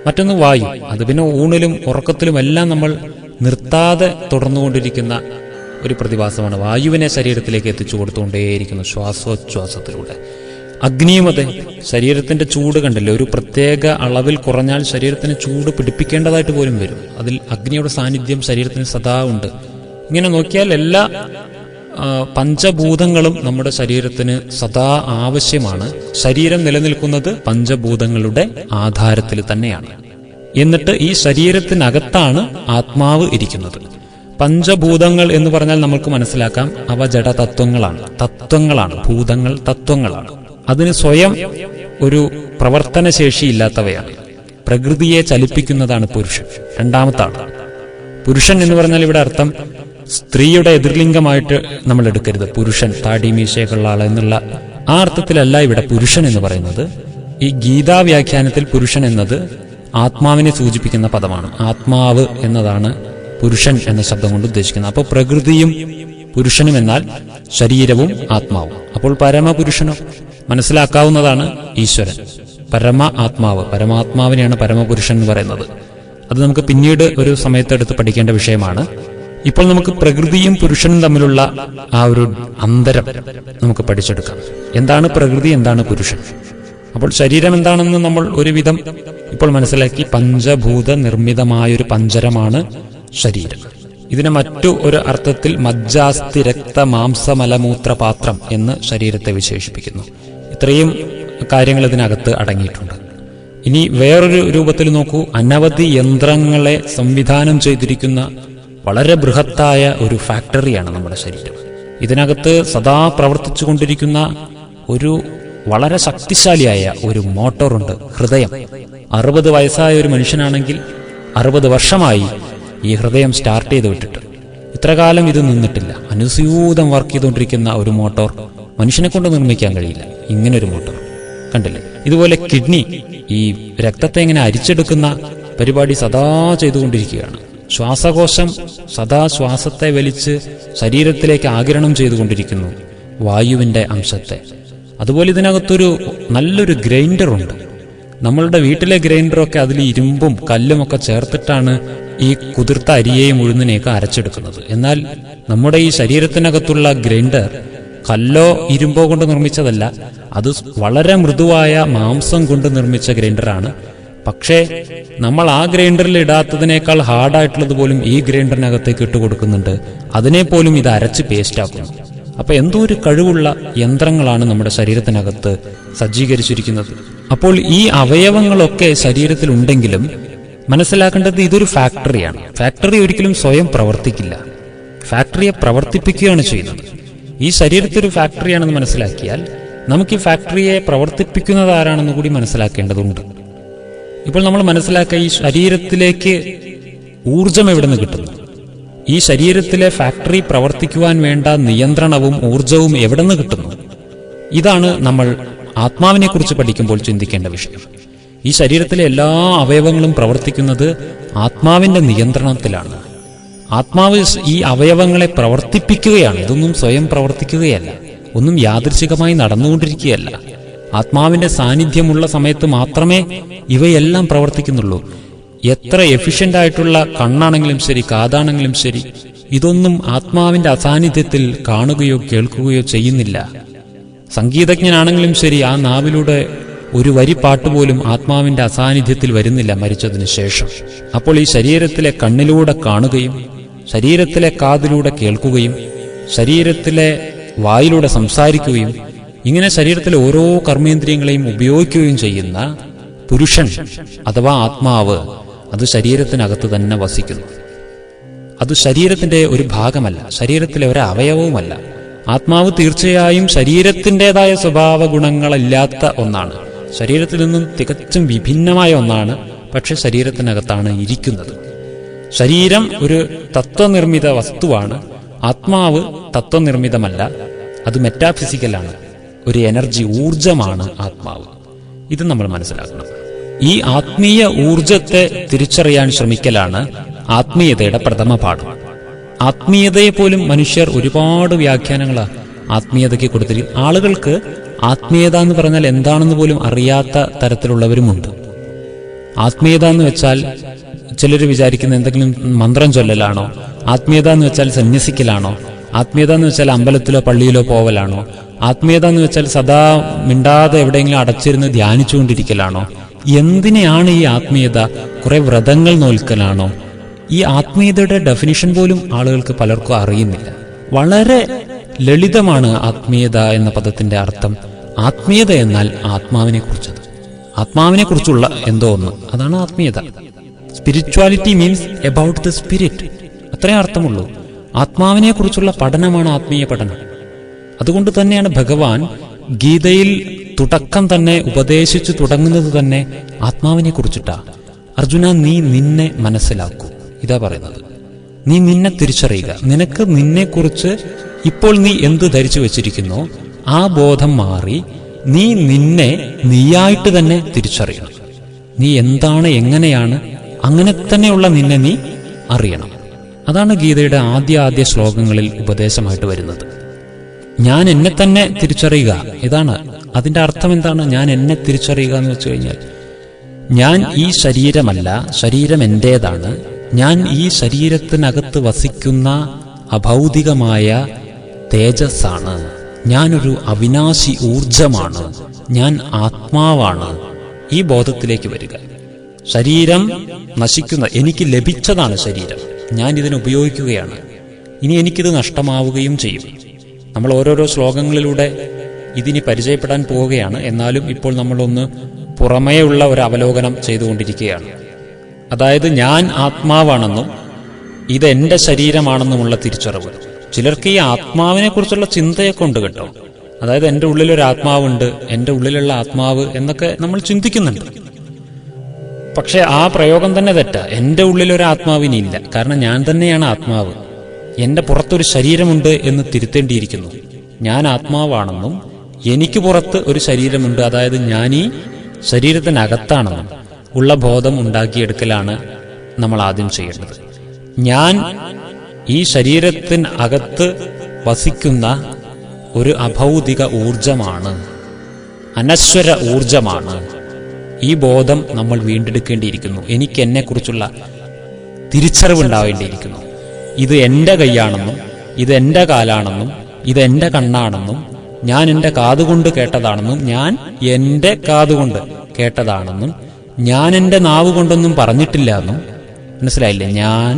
മറ്റൊന്ന് വായു. അത് പിന്നെ ഊണിലും ഉറക്കത്തിലും എല്ലാം നമ്മൾ നിർത്താതെ തുടർന്നുകൊണ്ടിരിക്കുന്ന ഒരു പ്രതിഭാസമാണ്. വായുവിനെ ശരീരത്തിലേക്ക് എത്തിച്ചു കൊടുത്തുകൊണ്ടേയിരിക്കുന്നു ശ്വാസോച്ഛ്വാസത്തിലൂടെ. അഗ്നിയും അതെ. ശരീരത്തിന്റെ ചൂട് കണ്ടില്ലേ, ഒരു പ്രത്യേക അളവിൽ കുറഞ്ഞാൽ ശരീരത്തിന് ചൂട് പിടിപ്പിക്കേണ്ടതായിട്ട് പോലും വരും. അതിൽ അഗ്നിയുടെ സാന്നിധ്യം ശരീരത്തിന് സദാ ഉണ്ട്. ഇങ്ങനെ നോക്കിയാൽ എല്ലാ പഞ്ചഭൂതങ്ങളും നമ്മുടെ ശരീരത്തിന് സദാ ആവശ്യമാണ്. ശരീരം നിലനിൽക്കുന്നത് പഞ്ചഭൂതങ്ങളുടെ ആധാരത്തിൽ തന്നെയാണ്. എന്നിട്ട് ഈ ശരീരത്തിനകത്താണ് ആത്മാവ് ഇരിക്കുന്നത്. പഞ്ചഭൂതങ്ങൾ എന്ന് പറഞ്ഞാൽ നമുക്ക് മനസ്സിലാക്കാം, അവ ജഡതത്വങ്ങളാണ്. ഭൂതങ്ങൾ തത്വങ്ങളാണ്. അതിന് സ്വയം ഒരു പ്രവർത്തനശേഷിയില്ലാത്തവയാണ്. പ്രകൃതിയെ ചലിപ്പിക്കുന്നതാണ് പുരുഷൻ, രണ്ടാമത്തെ ആൾ. പുരുഷൻ എന്ന് പറഞ്ഞാൽ ഇവിടെ അർത്ഥം സ്ത്രീയുടെ എതിർലിംഗമായിട്ട് നമ്മൾ എടുക്കരുത്. പുരുഷൻ താടി മീശയൊക്കെയുള്ള ആൾ എന്നുള്ള ആ അർത്ഥത്തിലല്ല ഇവിടെ പുരുഷൻ എന്ന് പറയുന്നത്. ഈ ഗീതാ വ്യാഖ്യാനത്തിൽ പുരുഷൻ എന്നത് ആത്മാവിനെ സൂചിപ്പിക്കുന്ന പദമാണ്. ആത്മാവ് എന്നതാണ് പുരുഷൻ എന്ന ശബ്ദം കൊണ്ട് ഉദ്ദേശിക്കുന്നത്. അപ്പോൾ പ്രകൃതിയും പുരുഷനും എന്നാൽ ശരീരവും ആത്മാവും. അപ്പോൾ പരമപുരുഷനോ മനസ്സിലാക്കാവുന്നതാണ് ഈശ്വരൻ, പരമ ആത്മാവ്. പരമാത്മാവിനെയാണ് പരമപുരുഷൻ എന്ന് പറയുന്നത്. അത് നമുക്ക് പിന്നീട് ഒരു സമയത്തെടുത്ത് പഠിക്കേണ്ട വിഷയമാണ്. ഇപ്പോൾ നമുക്ക് പ്രകൃതിയും പുരുഷനും തമ്മിലുള്ള ആ ഒരു അന്തരം നമുക്ക് പഠിച്ചെടുക്കാം. എന്താണ് പ്രകൃതി, എന്താണ് പുരുഷൻ? അപ്പോൾ ശരീരം എന്താണെന്ന് നമ്മൾ ഒരുവിധം ഇപ്പോൾ മനസ്സിലാക്കി. പഞ്ചഭൂത നിർമ്മിതമായൊരു പഞ്ചരമാണ് ശരീരം. ഇതിനെ മറ്റു ഒരു അർത്ഥത്തിൽ മജ്ജാസ്തി രക്ത മാംസമലമൂത്ര പാത്രം എന്ന് ശരീരത്തെ വിശേഷിപ്പിക്കുന്നു. ഇത്രയും കാര്യങ്ങൾ ഇതിനകത്ത് അടങ്ങിയിട്ടുണ്ട്. ഇനി വേറൊരു രൂപത്തിൽ നോക്കൂ. അനവധി യന്ത്രങ്ങളെ സംവിധാനം ചെയ്തിരിക്കുന്ന വളരെ ബൃഹത്തായ ഒരു ഫാക്ടറിയാണ് നമ്മുടെ ശരീരം. ഇതിനകത്ത് സദാ പ്രവർത്തിച്ചു കൊണ്ടിരിക്കുന്ന ഒരു വളരെ ശക്തിശാലിയായ ഒരു മോട്ടോറുണ്ട്, ഹൃദയം. 60 വയസ്സായ ഒരു മനുഷ്യനാണെങ്കിൽ 60 വർഷമായി ഈ ഹൃദയം സ്റ്റാർട്ട് ചെയ്ത് വിട്ടിട്ട്. ഇത്രകാലം ഇത് നിന്നിട്ടില്ല. അനുസ്യൂതം വർക്ക് ചെയ്തുകൊണ്ടിരിക്കുന്ന ഒരു മോട്ടോർ മനുഷ്യനെ കൊണ്ട് നിർമ്മിക്കാൻ കഴിയില്ല. ഇങ്ങനൊരു മോട്ടോർ കണ്ടില്ലേ? ഇതുപോലെ കിഡ്നി, ഈ രക്തത്തെ ഇങ്ങനെ അരിച്ചെടുക്കുന്ന പരിപാടി സദാ ചെയ്തുകൊണ്ടിരിക്കുകയാണ്. ശ്വാസകോശം സദാ ശ്വാസത്തെ വലിച്ച് ശരീരത്തിലേക്ക് ആഗിരണം ചെയ്തുകൊണ്ടിരിക്കുന്നു, വായുവിന്റെ അംശത്തെ. അതുപോലെ ഇതിനകത്തൊരു നല്ലൊരു ഗ്രൈൻഡറുണ്ട്. നമ്മളുടെ വീട്ടിലെ ഗ്രൈൻഡറൊക്കെ അതിൽ ഇരുമ്പും കല്ലുമൊക്കെ ചേർത്തിട്ടാണ് ഈ കുതിർത്ത അരിയെയും ഉഴുന്നിനെയൊക്കെ അരച്ചെടുക്കുന്നത്. എന്നാൽ നമ്മുടെ ഈ ശരീരത്തിനകത്തുള്ള ഗ്രൈൻഡർ കല്ലോ ഇരുമ്പോ കൊണ്ട് നിർമ്മിച്ചതല്ല. അത് വളരെ മൃദുവായ മാംസം കൊണ്ട് നിർമ്മിച്ച ഗ്രൈൻഡറാണ്. പക്ഷേ നമ്മൾ ആ ഗ്രൈൻഡറിൽ ഇടാത്തതിനേക്കാൾ ഹാർഡായിട്ടുള്ളത് പോലും ഈ ഗ്രൈൻഡറിനകത്തേക്ക് ഇട്ടുകൊടുക്കുന്നുണ്ട്. അതിനെപ്പോലും ഇത് അരച്ച് പേസ്റ്റാക്കുന്നു. അപ്പൊ എന്തോ ഒരു കഴിവുള്ള യന്ത്രങ്ങളാണ് നമ്മുടെ ശരീരത്തിനകത്ത് സജ്ജീകരിച്ചിരിക്കുന്നത്. അപ്പോൾ ഈ അവയവങ്ങളൊക്കെ ശരീരത്തിൽ ഉണ്ടെങ്കിലും മനസ്സിലാക്കേണ്ടത് ഇതൊരു ഫാക്ടറിയാണ്. ഫാക്ടറി ഒരിക്കലും സ്വയം പ്രവർത്തിക്കില്ല. ഫാക്ടറിയെ പ്രവർത്തിപ്പിക്കുകയാണ് ചെയ്യുന്നത്. ഈ ശരീരത്തൊരു ഫാക്ടറിയാണെന്ന് മനസ്സിലാക്കിയാൽ നമുക്ക് ഈ ഫാക്ടറിയെ പ്രവർത്തിപ്പിക്കുന്നത് ആരാണെന്ന് കൂടി മനസ്സിലാക്കേണ്ടതുണ്ട്. ഇപ്പോൾ നമ്മൾ മനസ്സിലാക്കുക, ഈ ശരീരത്തിലേക്ക് ഊർജം എവിടെ നിന്ന് കിട്ടുന്നു? ഈ ശരീരത്തിലെ ഫാക്ടറി പ്രവർത്തിക്കുവാൻ വേണ്ട നിയന്ത്രണവും ഊർജവും എവിടെ നിന്ന് കിട്ടുന്നു? ഇതാണ് നമ്മൾ ആത്മാവിനെക്കുറിച്ച് പഠിക്കുമ്പോൾ ചിന്തിക്കേണ്ട വിഷയം. ഈ ശരീരത്തിലെ എല്ലാ അവയവങ്ങളും പ്രവർത്തിക്കുന്നത് ആത്മാവിന്റെ നിയന്ത്രണത്തിലാണ്. ആത്മാവ് ഈ അവയവങ്ങളെ പ്രവർത്തിപ്പിക്കുകയാണ്. ഇതൊന്നും സ്വയം പ്രവർത്തിക്കുകയല്ല, ഒന്നും യാദൃച്ഛികമായി നടന്നുകൊണ്ടിരിക്കുകയല്ല. ആത്മാവിന്റെ സാന്നിധ്യമുള്ള സമയത്ത് മാത്രമേ ഇവയെല്ലാം പ്രവർത്തിക്കുന്നുള്ളൂ. എത്ര എഫിഷ്യന്റ് ആയിട്ടുള്ള കണ്ണാണെങ്കിലും ശരി, കാതാണെങ്കിലും ശരി, ഇതൊന്നും ആത്മാവിന്റെ അസാന്നിധ്യത്തിൽ കാണുകയോ കേൾക്കുകയോ ചെയ്യുന്നില്ല. സംഗീതജ്ഞനാണെങ്കിലും ശരി, ആ നാവിലൂടെ ഒരു വരി പാട്ടുപോലും ആത്മാവിന്റെ അസാന്നിധ്യത്തിൽ വരുന്നില്ല മരിച്ചതിന് ശേഷം. അപ്പോൾ ഈ ശരീരത്തിലെ കണ്ണിലൂടെ കാണുകയും ശരീരത്തിലെ കാതിലൂടെ കേൾക്കുകയും ശരീരത്തിലെ വായിലൂടെ സംസാരിക്കുകയും ഇങ്ങനെ ശരീരത്തിലെ ഓരോ കർമ്മേന്ദ്രിയങ്ങളെയും ഉപയോഗിക്കുകയും ചെയ്യുന്ന പുരുഷൻ അഥവാ ആത്മാവ്, അത് ശരീരത്തിനകത്ത് തന്നെ വസിക്കുന്നു. അത് ശരീരത്തിന്റെ ഒരു ഭാഗമല്ല, ശരീരത്തിലെ ഒരു അവയവവുമല്ല. ആത്മാവ് തീർച്ചയായും ശരീരത്തിൻ്റെതായ സ്വഭാവ ഗുണങ്ങളില്ലാത്ത ഒന്നാണ്, ശരീരത്തിൽ നിന്നും തികച്ചും വിഭിന്നമായ ഒന്നാണ്. പക്ഷെ ശരീരത്തിനകത്താണ് ഇരിക്കുന്നത്. ശരീരം ഒരു തത്വനിർമ്മിത വസ്തുവാണ്, ആത്മാവ് തത്വനിർമ്മിതമല്ല. അത് മെറ്റാഫിസിക്കലാണ്, ഒരു എനർജി, ഊർജമാണ് ആത്മാവ്. ഇത് നമ്മൾ മനസ്സിലാക്കണം. ഈ ആത്മീയ ഊർജത്തെ തിരിച്ചറിയാൻ ശ്രമിക്കലാണ് ആത്മീയതയുടെ പ്രഥമ പാഠം. ആത്മീയതയെ പോലും മനുഷ്യർ ഒരുപാട് വ്യാഖ്യാനങ്ങളാണ് ആത്മീയതയ്ക്ക് കൊടുത്തിരിക്കും. ആളുകൾക്ക് ആത്മീയത എന്ന് പറഞ്ഞാൽ എന്താണെന്ന് പോലും അറിയാത്ത തരത്തിലുള്ളവരുമുണ്ട്. ആത്മീയത എന്ന് വെച്ചാൽ ചിലർ വിചാരിക്കുന്ന എന്തെങ്കിലും മന്ത്രം ചൊല്ലലാണോ? ആത്മീയത എന്ന് വെച്ചാൽ സന്യസിക്കലാണോ? ആത്മീയത എന്ന് വെച്ചാൽ അമ്പലത്തിലോ പള്ളിയിലോ പോവലാണോ? ആത്മീയത എന്ന് വെച്ചാൽ സദാ മിണ്ടാതെ എവിടെയെങ്കിലും അടച്ചിരുന്ന് ധ്യാനിച്ചുകൊണ്ടിരിക്കലാണോ? എന്തിനെയാണ് ഈ ആത്മീയത? കുറെ വ്രതങ്ങൾ നോൽക്കലാണോ? ഈ ആത്മീയതയുടെ ഡെഫിനിഷൻ പോലും ആളുകൾക്ക് പലർക്കും അറിയുന്നില്ല. വളരെ ലളിതമാണ് ആത്മീയത എന്ന പദത്തിന്റെ അർത്ഥം. ആത്മീയത എന്നാൽ ആത്മാവിനെ കുറിച്ചത്, ആത്മാവിനെ കുറിച്ചുള്ള എന്തോ ഒന്ന്, അതാണ് ആത്മീയത. Spirituality means about the spirit, അത്രേ അർത്ഥമുള്ളൂ. ആത്മാവിനെ കുറിച്ചുള്ള പഠനമാണ് ആത്മീയ പഠനം. അതുകൊണ്ട് തന്നെയാണ് ഭഗവാൻ ഗീതയിൽ തുടക്കം തന്നെ ഉപദേശിച്ചു തുടങ്ങുന്നത് തന്നെ ആത്മാവിനെ കുറിച്ചിട്ടാ. അർജുന, നീ നിന്നെ മനസ്സിലാക്കൂ, ഇതാ പറയുന്നത്. നീ നിന്നെ തിരിച്ചറിയുക. നിനക്ക് നിന്നെക്കുറിച്ച് ഇപ്പോൾ നീ എന്ത് ധരിച്ചു വെച്ചിരിക്കുന്നോ ആ ബോധം മാറി നീ നിന്നെ നീയായിട്ട് തന്നെ തിരിച്ചറിയണം. നീ എന്താണ്, എങ്ങനെയാണ്, അങ്ങനെ തന്നെയുള്ള നിന്നെ നീ അറിയണം. അതാണ് ഗീതയുടെ ആദ്യ ശ്ലോകങ്ങളിൽ ഉപദേശമായിട്ട് വരുന്നത്. ഞാൻ എന്നെ തന്നെ തിരിച്ചറിയുക, ഇതാണ് അതിന്റെ അർത്ഥം. എന്താണ് ഞാൻ എന്നെ തിരിച്ചറിയുക എന്ന് വെച്ച് കഴിഞ്ഞാൽ, ഞാൻ ഈ ശരീരമല്ല, ശരീരം എന്റേതാണ്. ഞാൻ ഈ ശരീരത്തിനകത്ത് വസിക്കുന്ന അഭൗതികമായ തേജസ്സാണ്. ഞാനൊരു അവിനാശി ഊർജമാണ്. ഞാൻ ആത്മാവാണ്. ഈ ബോധത്തിലേക്ക് വരിക. ശരീരം നശിക്കുന്ന, എനിക്ക് ലഭിച്ചതാണ് ശരീരം, ഞാൻ ഇതിനെ ഉപയോഗിക്കുകയാണ്. ഇനി എനിക്കിത് നഷ്ടമാവുകയും ചെയ്യും. നമ്മൾ ഓരോരോ ശ്ലോകങ്ങളിലൂടെ ഇതിനി പരിചയപ്പെടാൻ പോവുകയാണ്. എന്നാലും ഇപ്പോൾ നമ്മളൊന്ന് പുറമേയുള്ള ഒരു അവലോകനം ചെയ്തുകൊണ്ടിരിക്കുകയാണ്. അതായത് ഞാൻ ആത്മാവാണെന്നും ഇതെന്റെ ശരീരമാണെന്നുമുള്ള തിരിച്ചറിവ്. ചിലർക്ക് ഈ ആത്മാവിനെ കുറിച്ചുള്ള ചിന്തയൊക്കെ ഉണ്ട് കേട്ടോ. അതായത് എൻ്റെ ഉള്ളിലൊരു ആത്മാവുണ്ട്, എൻ്റെ ഉള്ളിലുള്ള ആത്മാവ് എന്നൊക്കെ നമ്മൾ ചിന്തിക്കുന്നുണ്ട്. പക്ഷെ ആ പ്രയോഗം തന്നെ തെറ്റാ. എൻ്റെ ഉള്ളിലൊരു ആത്മാവിനില്ല, കാരണം ഞാൻ തന്നെയാണ് ആത്മാവ്. എൻ്റെ പുറത്തൊരു ശരീരമുണ്ട് എന്ന് തിരുത്തേണ്ടിയിരിക്കുന്നു. ഞാൻ ആത്മാവാണെന്നും എനിക്ക് പുറത്ത് ഒരു ശരീരമുണ്ട്, അതായത് ഞാൻ ഈ ശരീരത്തിനകത്താണെന്നും ഉള്ള ബോധം ഉണ്ടാക്കിയെടുക്കലാണ് നമ്മൾ ആദ്യം ചെയ്യേണ്ടത്. ഞാൻ ഈ ശരീരത്തിനകത്ത് വസിക്കുന്ന ഒരു അഭൗതിക ഊർജമാണ്, അനശ്വര ഊർജമാണ്. ഈ ബോധം നമ്മൾ വീണ്ടെടുക്കേണ്ടിയിരിക്കുന്നു. എനിക്ക് എന്നെക്കുറിച്ചുള്ള തിരിച്ചറിവുണ്ടാവേണ്ടിയിരിക്കുന്നു. ഇത് എൻ്റെ കൈയാണെന്നും ഇത് എൻ്റെ കാലാണെന്നും ഇത് എൻ്റെ കണ്ണാണെന്നും ഞാൻ എൻ്റെ കാതുകൊണ്ട് കേട്ടതാണെന്നും ഞാൻ എൻ്റെ കാതുകൊണ്ട് കേട്ടതാണെന്നും ഞാൻ എൻ്റെ നാവ് കൊണ്ടൊന്നും പറഞ്ഞിട്ടില്ല എന്നും, മനസ്സിലായില്ലേ? ഞാൻ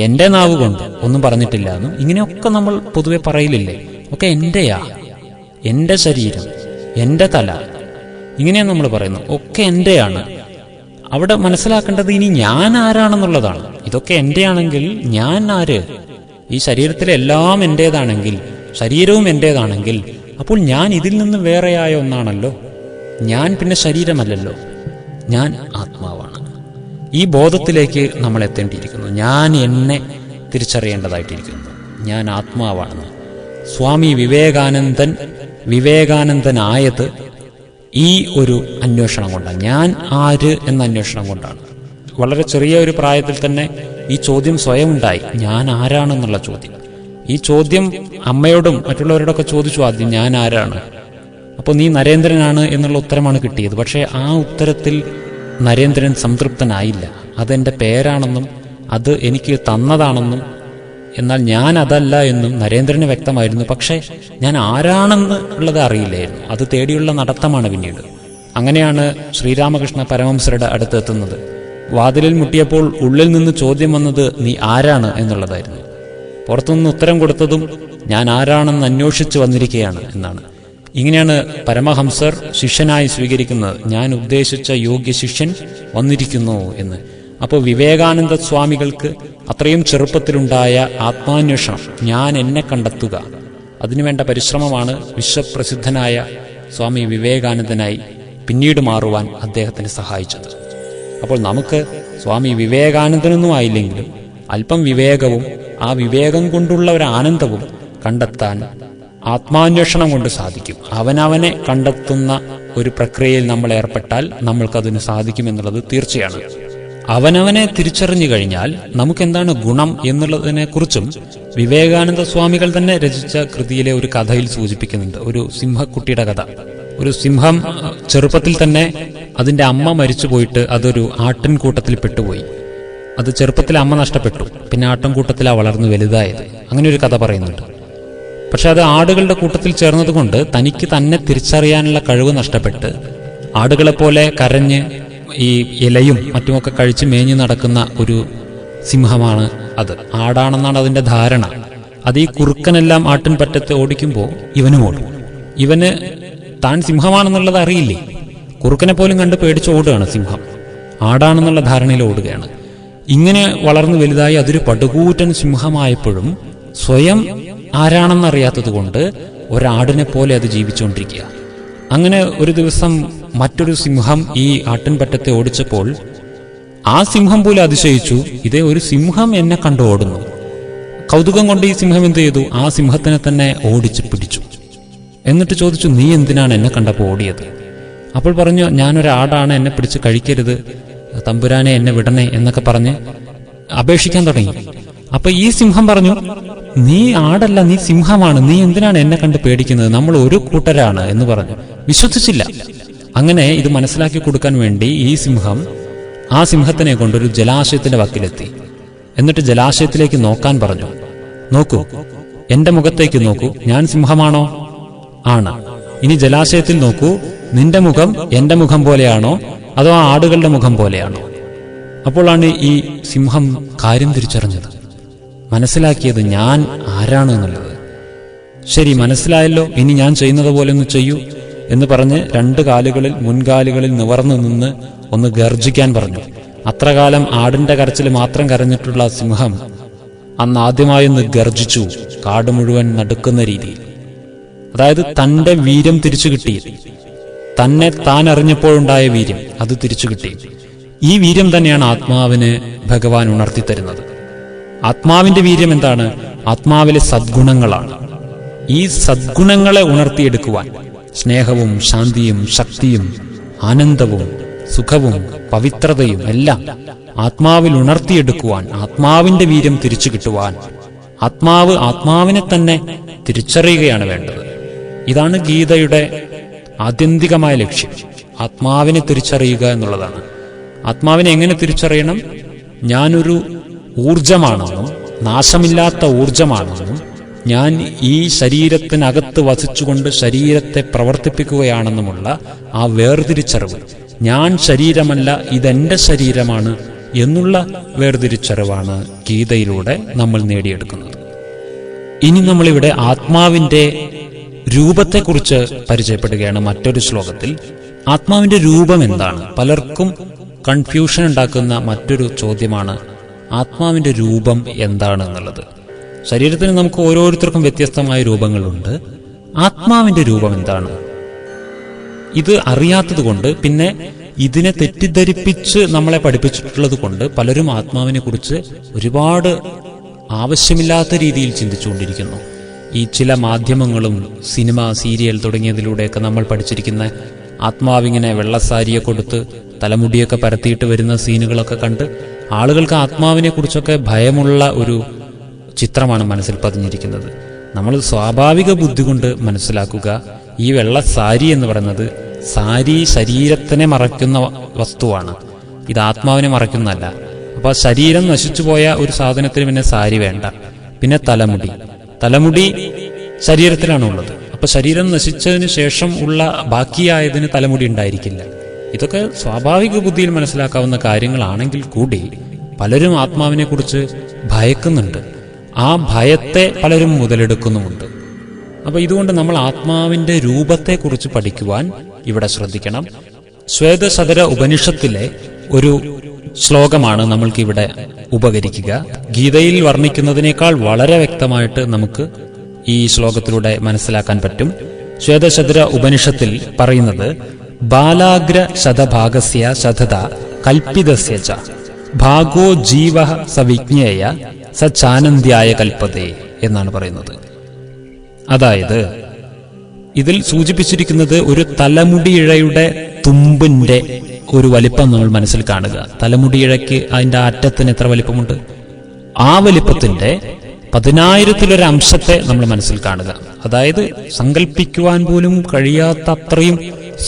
എൻ്റെ നാവ് കൊണ്ട് ഒന്നും പറഞ്ഞിട്ടില്ല എന്നും ഇങ്ങനെയൊക്കെ നമ്മൾ പൊതുവെ പറയില്ലേ? ഒക്കെ എൻ്റെയാ, എൻ്റെ ശരീരം, എൻ്റെ തല, ഇങ്ങനെയാണ് നമ്മൾ പറയുന്നത്. ഒക്കെ എൻ്റെയാണ്. അവിടെ മനസ്സിലാക്കേണ്ടത് ഇനി ഞാൻ ആരാണെന്നുള്ളതാണ്. ഇതൊക്കെ എൻ്റെയാണെങ്കിൽ ഞാൻ ആര്? ഈ ശരീരത്തിലെ എല്ലാം എൻ്റേതാണെങ്കിൽ, ശരീരവും എൻ്റേതാണെങ്കിൽ, അപ്പോൾ ഞാൻ ഇതിൽ നിന്ന് വേറെയായ ഒന്നാണല്ലോ. ഞാൻ പിന്നെ ശരീരമല്ലല്ലോ, ഞാൻ ആത്മാവാണ്. ഈ ബോധത്തിലേക്ക് നമ്മൾ എത്തേണ്ടിയിരിക്കുന്നു. ഞാൻ എന്നെ തിരിച്ചറിയേണ്ടതായിട്ടിരിക്കുന്നു. ഞാൻ ആത്മാവാണെന്ന് സ്വാമി വിവേകാനന്ദനായത് ഈ ഒരു അന്വേഷണം കൊണ്ടാണ്, ഞാൻ ആര് എന്ന അന്വേഷണം കൊണ്ടാണ്. വളരെ ചെറിയ ഒരു പ്രായത്തിൽ തന്നെ ഈ ചോദ്യം സ്വയം ഉണ്ടായി, ഞാൻ ആരാണെന്നുള്ള ചോദ്യം. ഈ ചോദ്യം അമ്മയോടും മറ്റുള്ളവരോടൊക്കെ ചോദിച്ചു ആദ്യം, ഞാൻ ആരാണ്? അപ്പോൾ നീ നരേന്ദ്രനാണ് എന്നുള്ള ഉത്തരമാണ് കിട്ടിയത്. പക്ഷേ ആ ഉത്തരത്തിൽ നരേന്ദ്രൻ സംതൃപ്തനായില്ല. അതെൻ്റെ പേരാണെന്നും അത് എനിക്ക് തന്നതാണെന്നും എന്നാൽ ഞാൻ അതല്ല എന്നും നരേന്ദ്രന് വ്യക്തമായിരുന്നു. പക്ഷേ ഞാൻ ആരാണെന്ന് ഉള്ളത് അറിയില്ലായിരുന്നു. അത് തേടിയുള്ള നടത്തമാണ് പിന്നീട്. അങ്ങനെയാണ് ശ്രീരാമകൃഷ്ണ പരമഹംസരുടെ അടുത്തെത്തുന്നത്. വാതിലിൽ മുട്ടിയപ്പോൾ ഉള്ളിൽ നിന്ന് ചോദ്യം വന്നത് നീ ആരാണ് എന്നുള്ളതായിരുന്നു. പുറത്തുനിന്ന് ഉത്തരം കൊടുത്തതും ഞാൻ ആരാണെന്ന് അന്വേഷിച്ച് വന്നിരിക്കുകയാണ് എന്നാണ്. ഇങ്ങനെയാണ് പരമഹംസർ ശിഷ്യനായി സ്വീകരിക്കുന്നത്. ഞാൻ ഉദ്ദേശിച്ച യോഗ്യ ശിഷ്യൻ വന്നിരിക്കുന്നു എന്ന്. അപ്പോൾ വിവേകാനന്ദ സ്വാമികൾക്ക് അത്രയും ചെറുപ്പത്തിലുണ്ടായ ആത്മാന്വേഷണം, ഞാൻ എന്നെ കണ്ടെത്തുക, അതിനുവേണ്ട പരിശ്രമമാണ് വിശ്വപ്രസിദ്ധനായ സ്വാമി വിവേകാനന്ദനായി പിന്നീട് മാറുവാൻ അദ്ദേഹത്തിന് സഹായിച്ചത്. അപ്പോൾ നമുക്ക് സ്വാമി വിവേകാനന്ദനൊന്നും ആയില്ലെങ്കിലും അല്പം വിവേകവും ആ വിവേകം കൊണ്ടുള്ള ഒരു ആനന്ദവും കണ്ടെത്താൻ ആത്മാന്വേഷണം കൊണ്ട് സാധിക്കും. അവനവനെ കണ്ടെത്തുന്ന ഒരു പ്രക്രിയയിൽ നമ്മൾ ഏർപ്പെട്ടാൽ നമ്മൾക്കതിന് സാധിക്കുമെന്നുള്ളത് തീർച്ചയാണ്. അവനവനെ തിരിച്ചറിഞ്ഞു കഴിഞ്ഞാൽ നമുക്കെന്താണ് ഗുണം എന്നുള്ളതിനെക്കുറിച്ചും വിവേകാനന്ദ സ്വാമികൾ തന്നെ രചിച്ച കൃതിയിലെ ഒരു കഥയിൽ സൂചിപ്പിക്കുന്നുണ്ട്. ഒരു സിംഹക്കുട്ടിയുടെ കഥ. ഒരു സിംഹം ചെറുപ്പത്തിൽ തന്നെ അതിൻ്റെ അമ്മ മരിച്ചു പോയിട്ട് അതൊരു ആട്ടിൻകൂട്ടത്തിൽ പെട്ടുപോയി. അത് ചെറുപ്പത്തിൽ അമ്മ നഷ്ടപ്പെട്ടു, പിന്നെ ആട്ടിൻകൂട്ടത്തിലാണ് വളർന്നു വലുതായത്. അങ്ങനെ ഒരു കഥ പറയുന്നുണ്ട്. പക്ഷെ അത് ആടുകളുടെ കൂട്ടത്തിൽ ചേർന്നതുകൊണ്ട് തനിക്ക് തന്നെ തിരിച്ചറിയാനുള്ള കഴിവ് നഷ്ടപ്പെട്ട് ആടുകളെപ്പോലെ കരഞ്ഞ് ഈ ഇലയും മറ്റുമൊക്കെ കഴിച്ച് മേഞ്ഞു നടക്കുന്ന ഒരു സിംഹമാണ് അത്. ആടാണെന്നാണ് അതിൻ്റെ ധാരണ. അത് ഈ കുറുക്കനെല്ലാം ആട്ടിൻപറ്റത്തെ ഓടിക്കുമ്പോൾ ഇവനും ഓടും. ഇവന് താൻ സിംഹമാണെന്നുള്ളത് അറിയില്ലേ. കുറുക്കനെ പോലും കണ്ട് പേടിച്ച് ഓടുകയാണ് സിംഹം. ആടാണെന്നുള്ള ധാരണയിൽ ഓടുകയാണ്. ഇങ്ങനെ വളർന്നു വലുതായി അതൊരു പടുകൂറ്റൻ സിംഹമായപ്പോഴും സ്വയം ആരാണെന്നറിയാത്തത് കൊണ്ട് ഒരാടിനെ പോലെ അത് ജീവിച്ചുകൊണ്ടിരിക്കുക. അങ്ങനെ ഒരു ദിവസം മറ്റൊരു സിംഹം ഈ ആട്ടിൻപറ്റത്തെ ഓടിച്ചപ്പോൾ ആ സിംഹം പോലും അതിശയിച്ചു, ഇതേ ഒരു സിംഹം എന്നെ കണ്ടു ഓടുന്നു. കൗതുകം കൊണ്ട് ഈ സിംഹം എന്ത് ചെയ്തു, ആ സിംഹത്തിനെ തന്നെ ഓടിച്ച് പിടിച്ചു. എന്നിട്ട് ചോദിച്ചു, നീ എന്തിനാണ് എന്നെ കണ്ടപ്പോൾ ഓടിയത്? അപ്പോൾ പറഞ്ഞു, ഞാനൊരാടാണ്, എന്നെ പിടിച്ച് കഴിക്കരുത്, തമ്പുരാനെ എന്നെ വിടണേ എന്നൊക്കെ പറഞ്ഞ് അപേക്ഷിക്കാൻ തുടങ്ങി. അപ്പൊ ഈ സിംഹം പറഞ്ഞു, നീ ആടല്ല, നീ സിംഹമാണ്, നീ എന്തിനാണ് എന്നെ കണ്ട് പേടിക്കുന്നത്, നമ്മൾ ഒരു കൂട്ടരാണ് എന്ന് പറഞ്ഞു. വിശ്വസിച്ചില്ല. അങ്ങനെ ഇത് മനസ്സിലാക്കി കൊടുക്കാൻ വേണ്ടി ഈ സിംഹം ആ സിംഹത്തിനെ കൊണ്ടൊരു ജലാശയത്തിന്റെ വക്കിലെത്തി. എന്നിട്ട് ജലാശയത്തിലേക്ക് നോക്കാൻ പറഞ്ഞു. നോക്കൂ, എന്റെ മുഖത്തേക്ക് നോക്കൂ, ഞാൻ സിംഹമാണോ? ആണ്. ഇനി ജലാശയത്തിൽ നോക്കൂ, നിന്റെ മുഖം എന്റെ മുഖം പോലെയാണോ അതോ ആ ആടുകളുടെ മുഖം പോലെയാണോ? അപ്പോഴാണ് ഈ സിംഹം കാര്യം തിരിച്ചറിഞ്ഞത്, മനസ്സിലാക്കിയത് ഞാൻ ആരാണ് എന്നുള്ളത്. ശരി, മനസ്സിലായല്ലോ, ഇനി ഞാൻ ചെയ്യുന്നത് പോലെ ഒന്ന് ചെയ്യൂ എന്ന് പറഞ്ഞ് രണ്ട് കാലുകളിൽ മുൻകാലുകളിൽ നിവർന്നു നിന്ന് ഒന്ന് ഗർജിക്കാൻ പറഞ്ഞു. അത്രകാലം ആടിന്റെ കരച്ചിൽ മാത്രം കരഞ്ഞിട്ടുള്ള സിംഹം അന്ന് ആദ്യമായൊന്ന് ഗർജിച്ചു, കാട് മുഴുവൻ നടുക്കുന്ന രീതിയിൽ. അതായത് തന്റെ വീര്യം തിരിച്ചു കിട്ടി, തന്നെ താൻ അറിഞ്ഞപ്പോഴുണ്ടായ വീര്യം അത് തിരിച്ചു കിട്ടി. ഈ വീര്യം തന്നെയാണ് ആത്മാവിന് ഭഗവാൻ ഉണർത്തിത്തരുന്നത്. ആത്മാവിന്റെ വീര്യം എന്താണ്? ആത്മാവിലെ സദ്ഗുണങ്ങളാണ്. ഈ സദ്ഗുണങ്ങളെ ഉണർത്തിയെടുക്കുവാൻ സ്നേഹവും ശാന്തിയും ശക്തിയും ആനന്ദവും സുഖവും പവിത്രതയും എല്ലാം ആത്മാവിൽ ഉണർത്തിയെടുക്കുവാൻ, ആത്മാവിന്റെ വീര്യം തിരിച്ചു കിട്ടുവാൻ ആത്മാവിനെ തന്നെ തിരിച്ചറിയുകയാണ് വേണ്ടത്. ഇതാണ് ഗീതയുടെ ആത്യന്തികമായ ലക്ഷ്യം. ആത്മാവിനെ തിരിച്ചറിയുക എന്നുള്ളതാണ്. ആത്മാവിനെ എങ്ങനെ തിരിച്ചറിയണം? ഞാനൊരു ഊർജമാണെന്നും നാശമില്ലാത്ത ഊർജമാണെന്നും ഞാൻ ഈ ശരീരത്തിനകത്ത് വസിച്ചുകൊണ്ട് ശരീരത്തെ പ്രവർത്തിപ്പിക്കുകയാണെന്നുമുള്ള ആ വേർതിരിച്ചറിവ്. ഞാൻ ശരീരമല്ല, ഇതെന്റെ ശരീരമാണ് എന്നുള്ള വേർതിരിച്ചറിവാണ് ഗീതയിലൂടെ നമ്മൾ നേടിയെടുക്കുന്നത്. ഇനി നമ്മളിവിടെ ആത്മാവിന്റെ രൂപത്തെക്കുറിച്ച് പരിചയപ്പെടുകയാണ്. മറ്റൊരു ശ്ലോകത്തിൽ ആത്മാവിന്റെ രൂപം എന്താണ്? പലർക്കും കൺഫ്യൂഷൻ ഉണ്ടാക്കുന്ന മറ്റൊരു ചോദ്യമാണ് ആത്മാവിന്റെ രൂപം എന്താണ് എന്നുള്ളത്. ശരീരത്തിന് നമുക്ക് ഓരോരുത്തർക്കും വ്യത്യസ്തമായ രൂപങ്ങളുണ്ട്. ആത്മാവിന്റെ രൂപം എന്താണ്? ഇത് അറിയാത്തത് കൊണ്ട്, പിന്നെ ഇതിനെ തെറ്റിദ്ധരിപ്പിച്ച് നമ്മളെ പഠിപ്പിച്ചിട്ടുള്ളത് കൊണ്ട് പലരും ആത്മാവിനെ കുറിച്ച് ഒരുപാട് ആവശ്യമില്ലാത്ത രീതിയിൽ ചിന്തിച്ചുകൊണ്ടിരിക്കുന്നു. ഈ ചില മാധ്യമങ്ങളും സിനിമ, സീരിയൽ തുടങ്ങിയതിലൂടെയൊക്കെ നമ്മൾ പഠിച്ചിരിക്കുന്ന ആത്മാവിങ്ങനെ വെള്ളസാരിയെ കൊടുത്ത് തലമുടിയൊക്കെ പരത്തിയിട്ട് വരുന്ന സീനുകളൊക്കെ കണ്ട് ആളുകൾക്ക് ആത്മാവിനെ കുറിച്ചൊക്കെ ഭയമുള്ള ഒരു ചിത്രമാണ് മനസ്സിൽ പതിഞ്ഞിരിക്കുന്നത്. നമ്മൾ സ്വാഭാവിക ബുദ്ധി കൊണ്ട് മനസ്സിലാക്കുക, ഈ വെള്ള സാരി എന്ന് പറയുന്നത് സാരി ശരീരത്തിനെ മറയ്ക്കുന്ന വസ്തുവാണ്, ഇത് ആത്മാവിനെ മറയ്ക്കുന്നതല്ല. അപ്പോൾ ശരീരം നശിച്ചു പോയ ഒരു സാധനത്തിന് പിന്നെ സാരി വേണ്ട. പിന്നെ തലമുടി ശരീരത്തിലാണ് ഉള്ളത്. അപ്പൊ ശരീരം നശിച്ചതിന് ശേഷം ഉള്ള ബാക്കിയായതിന് തലമുടി ഉണ്ടായിരിക്കില്ല. ഇതൊക്കെ സ്വാഭാവിക ബുദ്ധിയിൽ മനസ്സിലാക്കാവുന്ന കാര്യങ്ങളാണെങ്കിൽ കൂടി പലരും ആത്മാവിനെ കുറിച്ച് ഭയക്കുന്നുണ്ട്. ആ ഭയത്തെ പലരും മുതലെടുക്കുന്നുമുണ്ട്. അപ്പൊ ഇതുകൊണ്ട് നമ്മൾ ആത്മാവിന്റെ രൂപത്തെക്കുറിച്ച് പഠിക്കുവാൻ ഇവിടെ ശ്രദ്ധിക്കണം. ശ്വേതശതര ഉപനിഷത്തിലെ ഒരു ശ്ലോകമാണ് നമ്മൾക്ക് ഇവിടെ ഉപകരിക്കുക. ഗീതയിൽ വർണ്ണിക്കുന്നതിനേക്കാൾ വളരെ വ്യക്തമായിട്ട് നമുക്ക് ഈ ശ്ലോകത്തിലൂടെ മനസ്സിലാക്കാൻ പറ്റും. ശ്വേതശതര ഉപനിഷത്തിൽ പറയുന്നത് ബാലാഗ്ര ശതഭാഗസ്യ ശതത കൽപ്പിതസ്യ ച ഭാഗോ ജീവ സവിജ്ഞേയ സച്ചാനന്ദ്യായ കൽപ്പതേ എന്നാണ് പറയുന്നത്. അതായത് ഇതിൽ സൂചിപ്പിച്ചിരിക്കുന്നത് ഒരു തലമുടിയിഴയുടെ തുമ്പിന്റെ ഒരു വലിപ്പം നമ്മൾ മനസ്സിൽ കാണുക. തലമുടിയിഴയ്ക്ക് അതിന്റെ അറ്റത്തിന് എത്ര വലിപ്പമുണ്ട്? ആ വലിപ്പത്തിന്റെ 10,000-ൽ അംശത്തെ നമ്മൾ മനസ്സിൽ കാണുക. അതായത് സങ്കല്പിക്കുവാൻ പോലും കഴിയാത്ത അത്രയും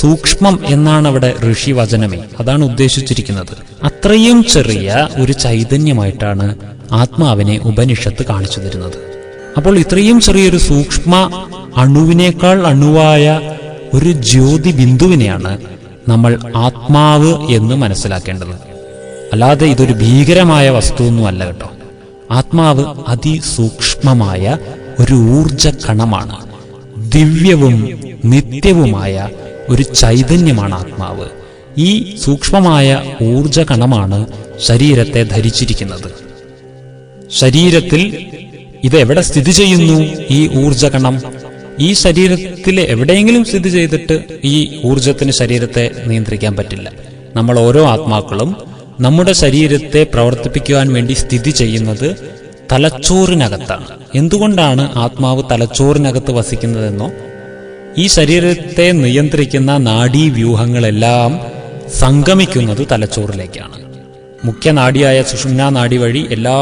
സൂക്ഷ്മം എന്നാണ് അവിടെ ഋഷി വചനമേ, അതാണ് ഉദ്ദേശിച്ചിരിക്കുന്നത്. അത്രയും ചെറിയ ഒരു ചൈതന്യമായിട്ടാണ് ആത്മാവിനെ ഉപനിഷത്ത് കാണിച്ചു തരുന്നത്. അപ്പോൾ ഇത്രയും ചെറിയൊരു സൂക്ഷ്മ അണുവിനേക്കാൾ അണുവായ ഒരു ജ്യോതി ബിന്ദുവിനെയാണ് നമ്മൾ ആത്മാവ് എന്ന് മനസ്സിലാക്കേണ്ടത്. അല്ലാതെ ഇതൊരു ഭീകരമായ വസ്തുവൊന്നുമല്ല കേട്ടോ. ആത്മാവ് അതിസൂക്ഷ്മമായ ഒരു ഊർജ കണമാണ്. ദിവ്യവും നിത്യവുമായ ഒരു ചൈതന്യമാണ് ആത്മാവ്. ഈ സൂക്ഷ്മമായ ഊർജ കണമാണ് ശരീരത്തെ ധരിച്ചിരിക്കുന്നത്. ശരീരത്തിൽ ഇത് എവിടെ സ്ഥിതി ചെയ്യുന്നു? ഈ ഊർജകണം ഈ ശരീരത്തിൽ എവിടെയെങ്കിലും സ്ഥിതി ചെയ്തിട്ട് ഈ ഊർജത്തിന് ശരീരത്തെ നിയന്ത്രിക്കാൻ പറ്റില്ല. നമ്മൾ ഓരോ ആത്മാക്കളും നമ്മുടെ ശരീരത്തെ പ്രവർത്തിപ്പിക്കുവാൻ വേണ്ടി സ്ഥിതി ചെയ്യുന്നത് തലച്ചോറിനകത്താണ്. എന്തുകൊണ്ടാണ് ആത്മാവ് തലച്ചോറിനകത്ത് വസിക്കുന്നതെന്നോ, ഈ ശരീരത്തെ നിയന്ത്രിക്കുന്ന നാഡീവ്യൂഹങ്ങളെല്ലാം സംഗമിക്കുന്നത് തലച്ചോറിലേക്കാണ്. മുഖ്യ നാഡിയായ സുഷുമ്നാ നാഡി വഴി എല്ലാ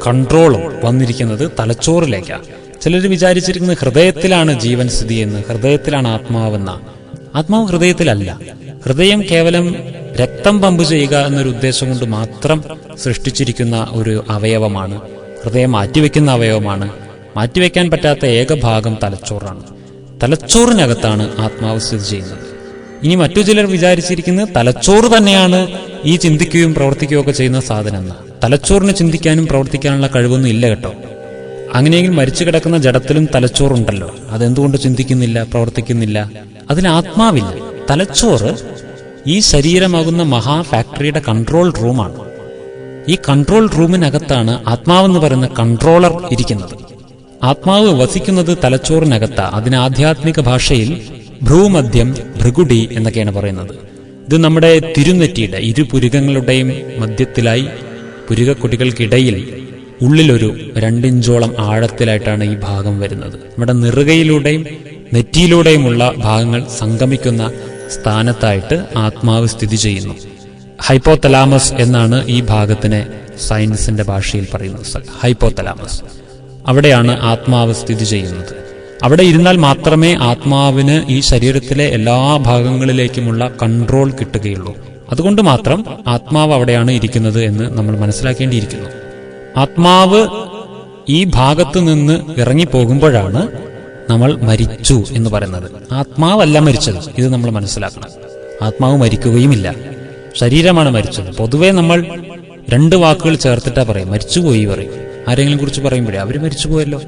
കൺട്രോളും വന്നിരിക്കുന്നത് തലച്ചോറിലേക്കാണ്. ചിലർ വിചാരിച്ചിരിക്കുന്നത് ഹൃദയത്തിലാണ് ജീവൻ സ്ഥിതി എന്ന്, ഹൃദയത്തിലാണ് ആത്മാവെന്ന. ആത്മാവ് ഹൃദയത്തിലല്ല. ഹൃദയം കേവലം രക്തം പമ്പ് ചെയ്യുക എന്നൊരു ഉദ്ദേശം കൊണ്ട് മാത്രം സൃഷ്ടിച്ചിരിക്കുന്ന ഒരു അവയവമാണ്. ഹൃദയം മാറ്റിവെക്കുന്ന അവയവമാണ്. മാറ്റിവെക്കാൻ പറ്റാത്ത ഏക ഭാഗം തലച്ചോറാണ്. തലച്ചോറിനകത്താണ് ആത്മാവ് സ്ഥിതി ചെയ്യുന്നത്. ഇനി മറ്റു ചിലർ വിചാരിച്ചിരിക്കുന്നത് തലച്ചോറ് തന്നെയാണ് ഈ ചിന്തിക്കുകയും പ്രവർത്തിക്കുകയും ഒക്കെ ചെയ്യുന്ന സാധനം എന്ന്. തലച്ചോറിന് ചിന്തിക്കാനും പ്രവർത്തിക്കാനുള്ള കഴിവൊന്നും ഇല്ല കേട്ടോ. അങ്ങനെയെങ്കിൽ മരിച്ചു കിടക്കുന്ന ജഡത്തിലും തലച്ചോറുണ്ടല്ലോ, അതെന്തുകൊണ്ട് ചിന്തിക്കുന്നില്ല, പ്രവർത്തിക്കുന്നില്ല? അതിന് ആത്മാവില്ല. തലച്ചോറ് ഈ ശരീരമാകുന്ന മഹാ ഫാക്ടറിയുടെ കൺട്രോൾ റൂമാണ്. ഈ കൺട്രോൾ റൂമിനകത്താണ് ആത്മാവെന്ന് പറയുന്ന കൺട്രോളർ ഇരിക്കുന്നത്. ആത്മാവ് വസിക്കുന്നത് തലച്ചോറിനകത്താ. അതിന് ആധ്യാത്മിക ഭാഷയിൽ ഭ്രൂമധ്യം, ഭൃഗുടി എന്നൊക്കെയാണ് പറയുന്നത്. ഇത് നമ്മുടെ തിരുനെറ്റിയുടെ ഇരുപുരുകങ്ങളുടെയും മധ്യത്തിലായി പുരുകക്കൊടികൾക്കിടയിൽ ഉള്ളിലൊരു 2 ഇഞ്ചോളം ആഴത്തിലായിട്ടാണ് ഈ ഭാഗം വരുന്നത്. നമ്മുടെ നെറുകയിലൂടെയും നെറ്റിയിലൂടെയുമുള്ള ഭാഗങ്ങൾ സംഗമിക്കുന്ന സ്ഥാനത്തായിട്ട് ആത്മാവ് സ്ഥിതി ചെയ്യുന്നു. ഹൈപ്പോതലാമസ് എന്നാണ് ഈ ഭാഗത്തിനെ സയൻസിന്റെ ഭാഷയിൽ പറയുന്നത്. ഹൈപ്പോതലാമസ്, അവിടെയാണ് ആത്മാവ് സ്ഥിതി ചെയ്യുന്നത്. അവിടെ ഇരുന്നാൽ മാത്രമേ ആത്മാവിന് ഈ ശരീരത്തിലെ എല്ലാ ഭാഗങ്ങളിലേക്കുമുള്ള കൺട്രോൾ കിട്ടുകയുള്ളൂ. അതുകൊണ്ട് മാത്രം ആത്മാവ് അവിടെയാണ് ഇരിക്കുന്നത് എന്ന് നമ്മൾ മനസ്സിലാക്കേണ്ടിയിരിക്കുന്നു. ആത്മാവ് ഈ ഭാഗത്ത് നിന്ന് ഇറങ്ങിപ്പോകുമ്പോഴാണ് നമ്മൾ മരിച്ചു എന്ന് പറയുന്നത്. ആത്മാവല്ല മരിച്ചത്, ഇത് നമ്മൾ മനസ്സിലാക്കണം. ആത്മാവ് മരിക്കുകയുമില്ല, ശരീരമാണ് മരിച്ചത്. പൊതുവേ നമ്മൾ 2 വാക്കുകൾ ചേർത്തിട്ടാ പറയും. മരിച്ചുപോയി പറയും. ആരെങ്കിലും കുറിച്ച് പറയുമ്പോഴേ അവര് മരിച്ചുപോയല്ലോ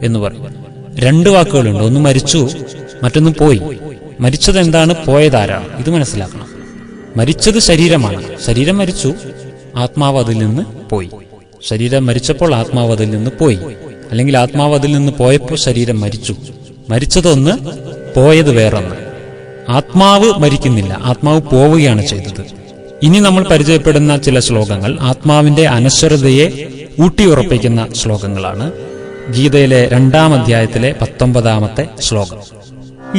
എന്ന് പറയും. 2 വാക്കുകളുണ്ട്. ഒന്ന് മരിച്ചു, മറ്റൊന്ന് പോയി. മരിച്ചത് എന്താണ്, പോയതാരാണ്, ഇത് മനസ്സിലാക്കണം. മരിച്ചത് ശരീരമാണ്. ശരീരം മരിച്ചു, ആത്മാവ് അതിൽ നിന്ന് പോയി. ശരീരം മരിച്ചപ്പോൾ ആത്മാവ് അതിൽ നിന്ന് പോയി, അല്ലെങ്കിൽ ആത്മാവ് അതിൽ നിന്ന് പോയപ്പോൾ ശരീരം മരിച്ചു. മരിച്ചതൊന്ന്, പോയത് വേറൊന്ന്. ആത്മാവ് മരിക്കുന്നില്ല, ആത്മാവ് പോവുകയാണ് ചെയ്തത്. ഇനി നമ്മൾ പരിചയപ്പെടുന്ന ചില ശ്ലോകങ്ങൾ ആത്മാവിന്റെ അനശ്വരതയെ ഊട്ടിയുറപ്പിക്കുന്ന ശ്ലോകങ്ങളാണ്. ഗീതയിലെ 2-ാം അധ്യായത്തിലെ 19-ാമത്തെ ശ്ലോകം.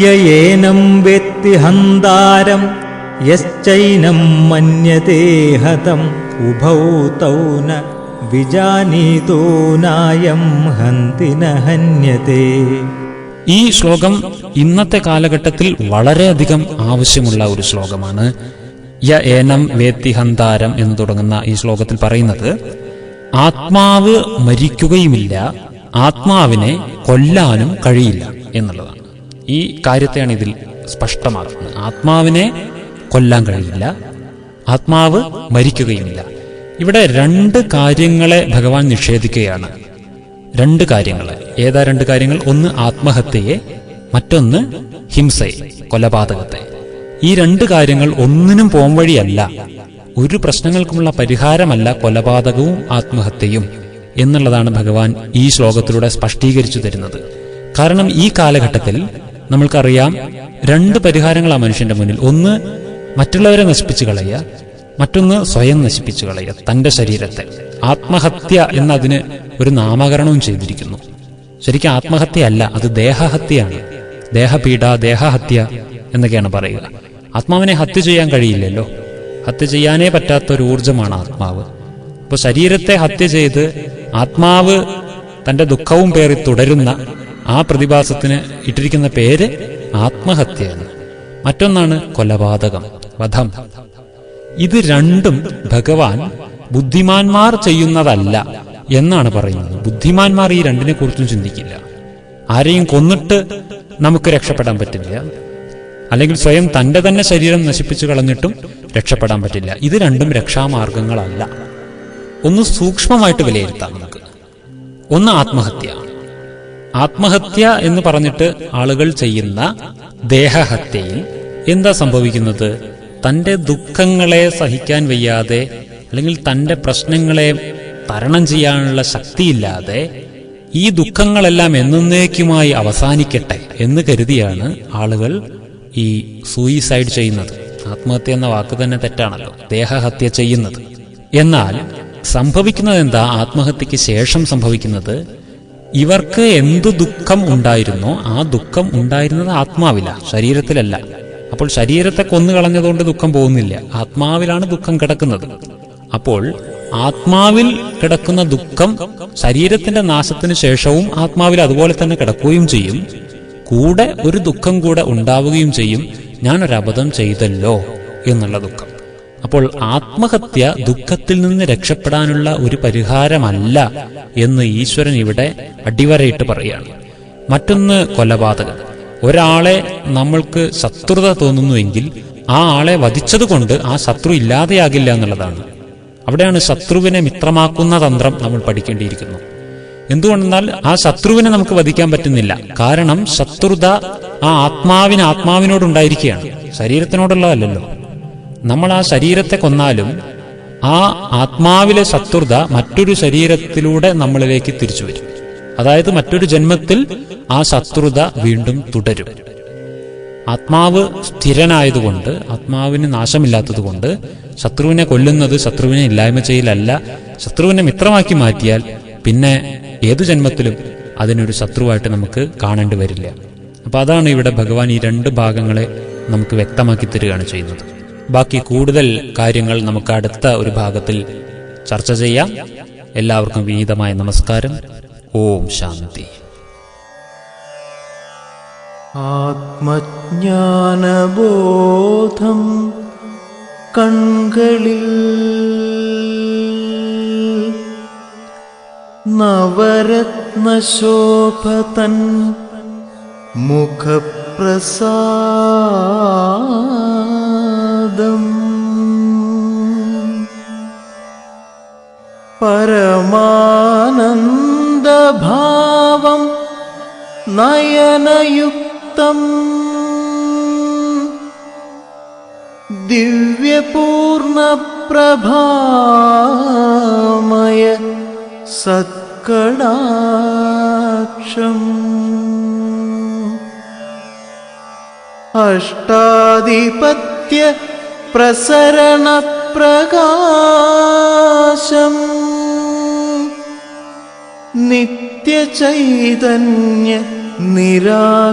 യേനം വേത്തി ഹന്താരം യശ്ചൈനം മന്യതേ ഹതം ഉഭൗ തൗ ന വിജാനീതോ നായം ഹന്തി ന ഹന്യതേ. ഈ ശ്ലോകം ഇന്നത്തെ കാലഘട്ടത്തിൽ വളരെയധികം ആവശ്യമുള്ള ഒരു ശ്ലോകമാണ്. യ ഏനം വേത്തി ഹന്താരം എന്ന് തുടങ്ങുന്ന ഈ ശ്ലോകത്തിൽ പറയുന്നത് ആത്മാവ് മരിക്കുകയുമില്ല, ആത്മാവിനെ കൊല്ലാനും കഴിയില്ല എന്നുള്ളതാണ്. ഈ കാര്യത്തെയാണ് ഇതിൽ സ്പഷ്ടമാക്കുന്നത്. ആത്മാവിനെ കൊല്ലാൻ കഴിയില്ല, ആത്മാവ് മരിക്കുകയുമില്ല. ഇവിടെ രണ്ട് കാര്യങ്ങളെ ഭഗവാൻ നിഷേധിക്കുകയാണ്. രണ്ട് കാര്യങ്ങളെ. ഏതാ രണ്ട് കാര്യങ്ങൾ? ഒന്ന് ആത്മഹത്യയെ, മറ്റൊന്ന് ഹിംസയെ, കൊലപാതകത്തെ. ഈ രണ്ട് കാര്യങ്ങൾ ഒന്നിനും പോംവഴിയല്ല, ഒരു പ്രശ്നങ്ങൾക്കുമുള്ള പരിഹാരമല്ല കൊലപാതകവും ആത്മഹത്യയും എന്നുള്ളതാണ് ഭഗവാൻ ഈ ശ്ലോകത്തിലൂടെ സ്പഷ്ടീകരിച്ചു തരുന്നത്. കാരണം ഈ കാലഘട്ടത്തിൽ നമ്മൾക്കറിയാം, രണ്ട് പരിഹാരങ്ങളാണ് മനുഷ്യന്റെ മുന്നിൽ. ഒന്ന് മറ്റുള്ളവരെ നശിപ്പിച്ചു കളയുക, മറ്റൊന്ന് സ്വയം നശിപ്പിച്ചു കളയുക, തന്റെ ശരീരത്തെ. ആത്മഹത്യ എന്നതിന് ഒരു നാമകരണവും ചെയ്തിരിക്കുന്നു. ശരിക്കും ആത്മഹത്യയല്ല, അത് ദേഹഹത്യയാണ്. ദേഹപീഡ, ദേഹഹത്യ എന്നൊക്കെയാണ് പറയുക. ആത്മാവിനെ ഹത്യ ചെയ്യാൻ കഴിയില്ലല്ലോ. ഹത്യ ചെയ്യാനേ പറ്റാത്തൊരു ഊർജമാണ് ആത്മാവ്. അപ്പോൾ ശരീരത്തെ ഹത്യ ചെയ്ത് ആത്മാവ് തന്റെ ദുഃഖവും പേറി തുടരുന്ന ആ പ്രതിഭാസത്തിന് ഇട്ടിരിക്കുന്ന പേര് ആത്മഹത്യയാണ്. മറ്റൊന്നാണ് കൊലപാതകം, വധം. ഇത് രണ്ടും ഭഗവാൻ ബുദ്ധിമാന്മാർ ചെയ്യുന്നതല്ല എന്നാണ് പറയുന്നത്. ബുദ്ധിമാന്മാർ ഈ രണ്ടിനെ കുറിച്ചും ചിന്തിക്കില്ല. ആരെയും കൊന്നിട്ട് നമുക്ക് രക്ഷപ്പെടാൻ പറ്റില്ല, അല്ലെങ്കിൽ സ്വയം തന്റെ തന്നെ ശരീരം നശിപ്പിച്ചു കളഞ്ഞിട്ടും രക്ഷപ്പെടാൻ പറ്റില്ല. ഇത് രണ്ടും രക്ഷാമാർഗങ്ങളല്ല. ഒന്ന് സൂക്ഷ്മമായിട്ട് വിലയിരുത്താം നമുക്ക്. ഒന്ന് ആത്മഹത്യ. ആത്മഹത്യ എന്ന് പറഞ്ഞിട്ട് ആളുകൾ ചെയ്യുന്ന ദേഹഹത്യയിൽ എന്താ സംഭവിക്കുന്നത്? തന്റെ ദുഃഖങ്ങളെ സഹിക്കാൻ വയ്യാതെ, അല്ലെങ്കിൽ തന്റെ പ്രശ്നങ്ങളെ തരണം ചെയ്യാനുള്ള ശക്തിയില്ലാതെ, ഈ ദുഃഖങ്ങളെല്ലാം എന്നേക്കുമായി അവസാനിക്കട്ടെ എന്ന് കരുതിയാണ് ആളുകൾ ഈ സൂയിസൈഡ് ചെയ്യുന്നത്. ആത്മഹത്യ എന്ന വാക്ക് തന്നെ തെറ്റാണല്ലോ, ദേഹഹത്യ ചെയ്യുന്നത്. എന്നാൽ സംഭവിക്കുന്നത് എന്താ? ആത്മഹത്യക്ക് ശേഷം സംഭവിക്കുന്നത്, ഇവർക്ക് എന്തു ദുഃഖം ഉണ്ടായിരുന്നോ ആ ദുഃഖം ഉണ്ടായിരുന്നത് ആത്മാവില, ശരീരത്തിലല്ല. അപ്പോൾ ശരീരത്തെ കൊന്നുകളഞ്ഞതുകൊണ്ട് ദുഃഖം പോകുന്നില്ല, ആത്മാവിലാണ് ദുഃഖം കിടക്കുന്നത്. അപ്പോൾ ആത്മാവിൽ കിടക്കുന്ന ദുഃഖം ശരീരത്തിന്റെ നാശത്തിന് ശേഷവും ആത്മാവിൽ അതുപോലെ തന്നെ കിടക്കുകയും ചെയ്യും. കൂടെ ഒരു ദുഃഖം കൂടെ ഉണ്ടാവുകയും ചെയ്യും, ഞാനൊരബദ്ധം ചെയ്തല്ലോ എന്നുള്ള ദുഃഖം. അപ്പോൾ ആത്മഹത്യ ദുഃഖത്തിൽ നിന്ന് രക്ഷപ്പെടാനുള്ള ഒരു പരിഹാരമല്ല എന്ന് ഈശ്വരൻ ഇവിടെ അടിവരയിട്ട് പറയുകയാണ്. മറ്റൊന്ന് കൊലപാതകം. ഒരാളെ നമ്മൾക്ക് ശത്രുത തോന്നുന്നുവെങ്കിൽ ആ ആളെ വധിച്ചതുകൊണ്ട് ആ ശത്രു ഇല്ലാതെയാകില്ല എന്നുള്ളതാണ്. അവിടെയാണ് ശത്രുവിനെ മിത്രമാക്കുന്ന തന്ത്രം നമ്മൾ പഠിക്കേണ്ടിയിരിക്കുന്നു. എന്തുകൊണ്ടെന്നാൽ ആ ശത്രുവിനെ നമുക്ക് വധിക്കാൻ പറ്റുന്നില്ല. കാരണം ശത്രുത ആ ആത്മാവിനോടുണ്ടായിരിക്കുകയാണ്, ശരീരത്തിനോടുള്ളതല്ലോ. നമ്മൾ ആ ശരീരത്തെ കൊന്നാലും ആ ആത്മാവിലെ ശത്രുത മറ്റൊരു ശരീരത്തിലൂടെ നമ്മളിലേക്ക് തിരിച്ചു വരും. അതായത് മറ്റൊരു ജന്മത്തിൽ ആ ശത്രുത വീണ്ടും തുടരും. ആത്മാവ് സ്ഥിരനായതുകൊണ്ട്, ആത്മാവിന് നാശമില്ലാത്തതുകൊണ്ട് ശത്രുവിനെ കൊല്ലുന്നത് ശത്രുവിനെ ഇല്ലായ്മ ചെയ്യലല്ല, ശത്രുവിനെ മിത്രമാക്കി മാറ്റിയാൽ പിന്നെ ഏതു ജന്മത്തിലും അതിനൊരു ശത്രുവായിട്ട് നമുക്ക് കാണേണ്ടി വരില്ല. അപ്പൊ അതാണ് ഇവിടെ ഭഗവാൻ ഈ രണ്ട് ഭാഗങ്ങളെ നമുക്ക് വ്യക്തമാക്കി തരികയാണ് ചെയ്യുന്നത്. ബാക്കി കൂടുതൽ കാര്യങ്ങൾ നമുക്ക് അടുത്ത ഒരു ഭാഗത്തിൽ ചർച്ച ചെയ്യാം. എല്ലാവർക്കും വിനീതമായ നമസ്കാരം. ഓം ശാന്തി. ആത്മജ്ഞാനബോധം കൺകളിൽ നവരത്നശോഭതൻ മുഖപ്രസാദം പരമാനന്ദഭാവം നയനയുക്തം ദിവ്യപൂർണപ്രഭാമയ സത്കടാക്ഷം അഷ്ടാധിപത്യ പ്രസരണ പ്രകാശം നിത്യചൈതന്യ നിരാകാരസ്വരൂപം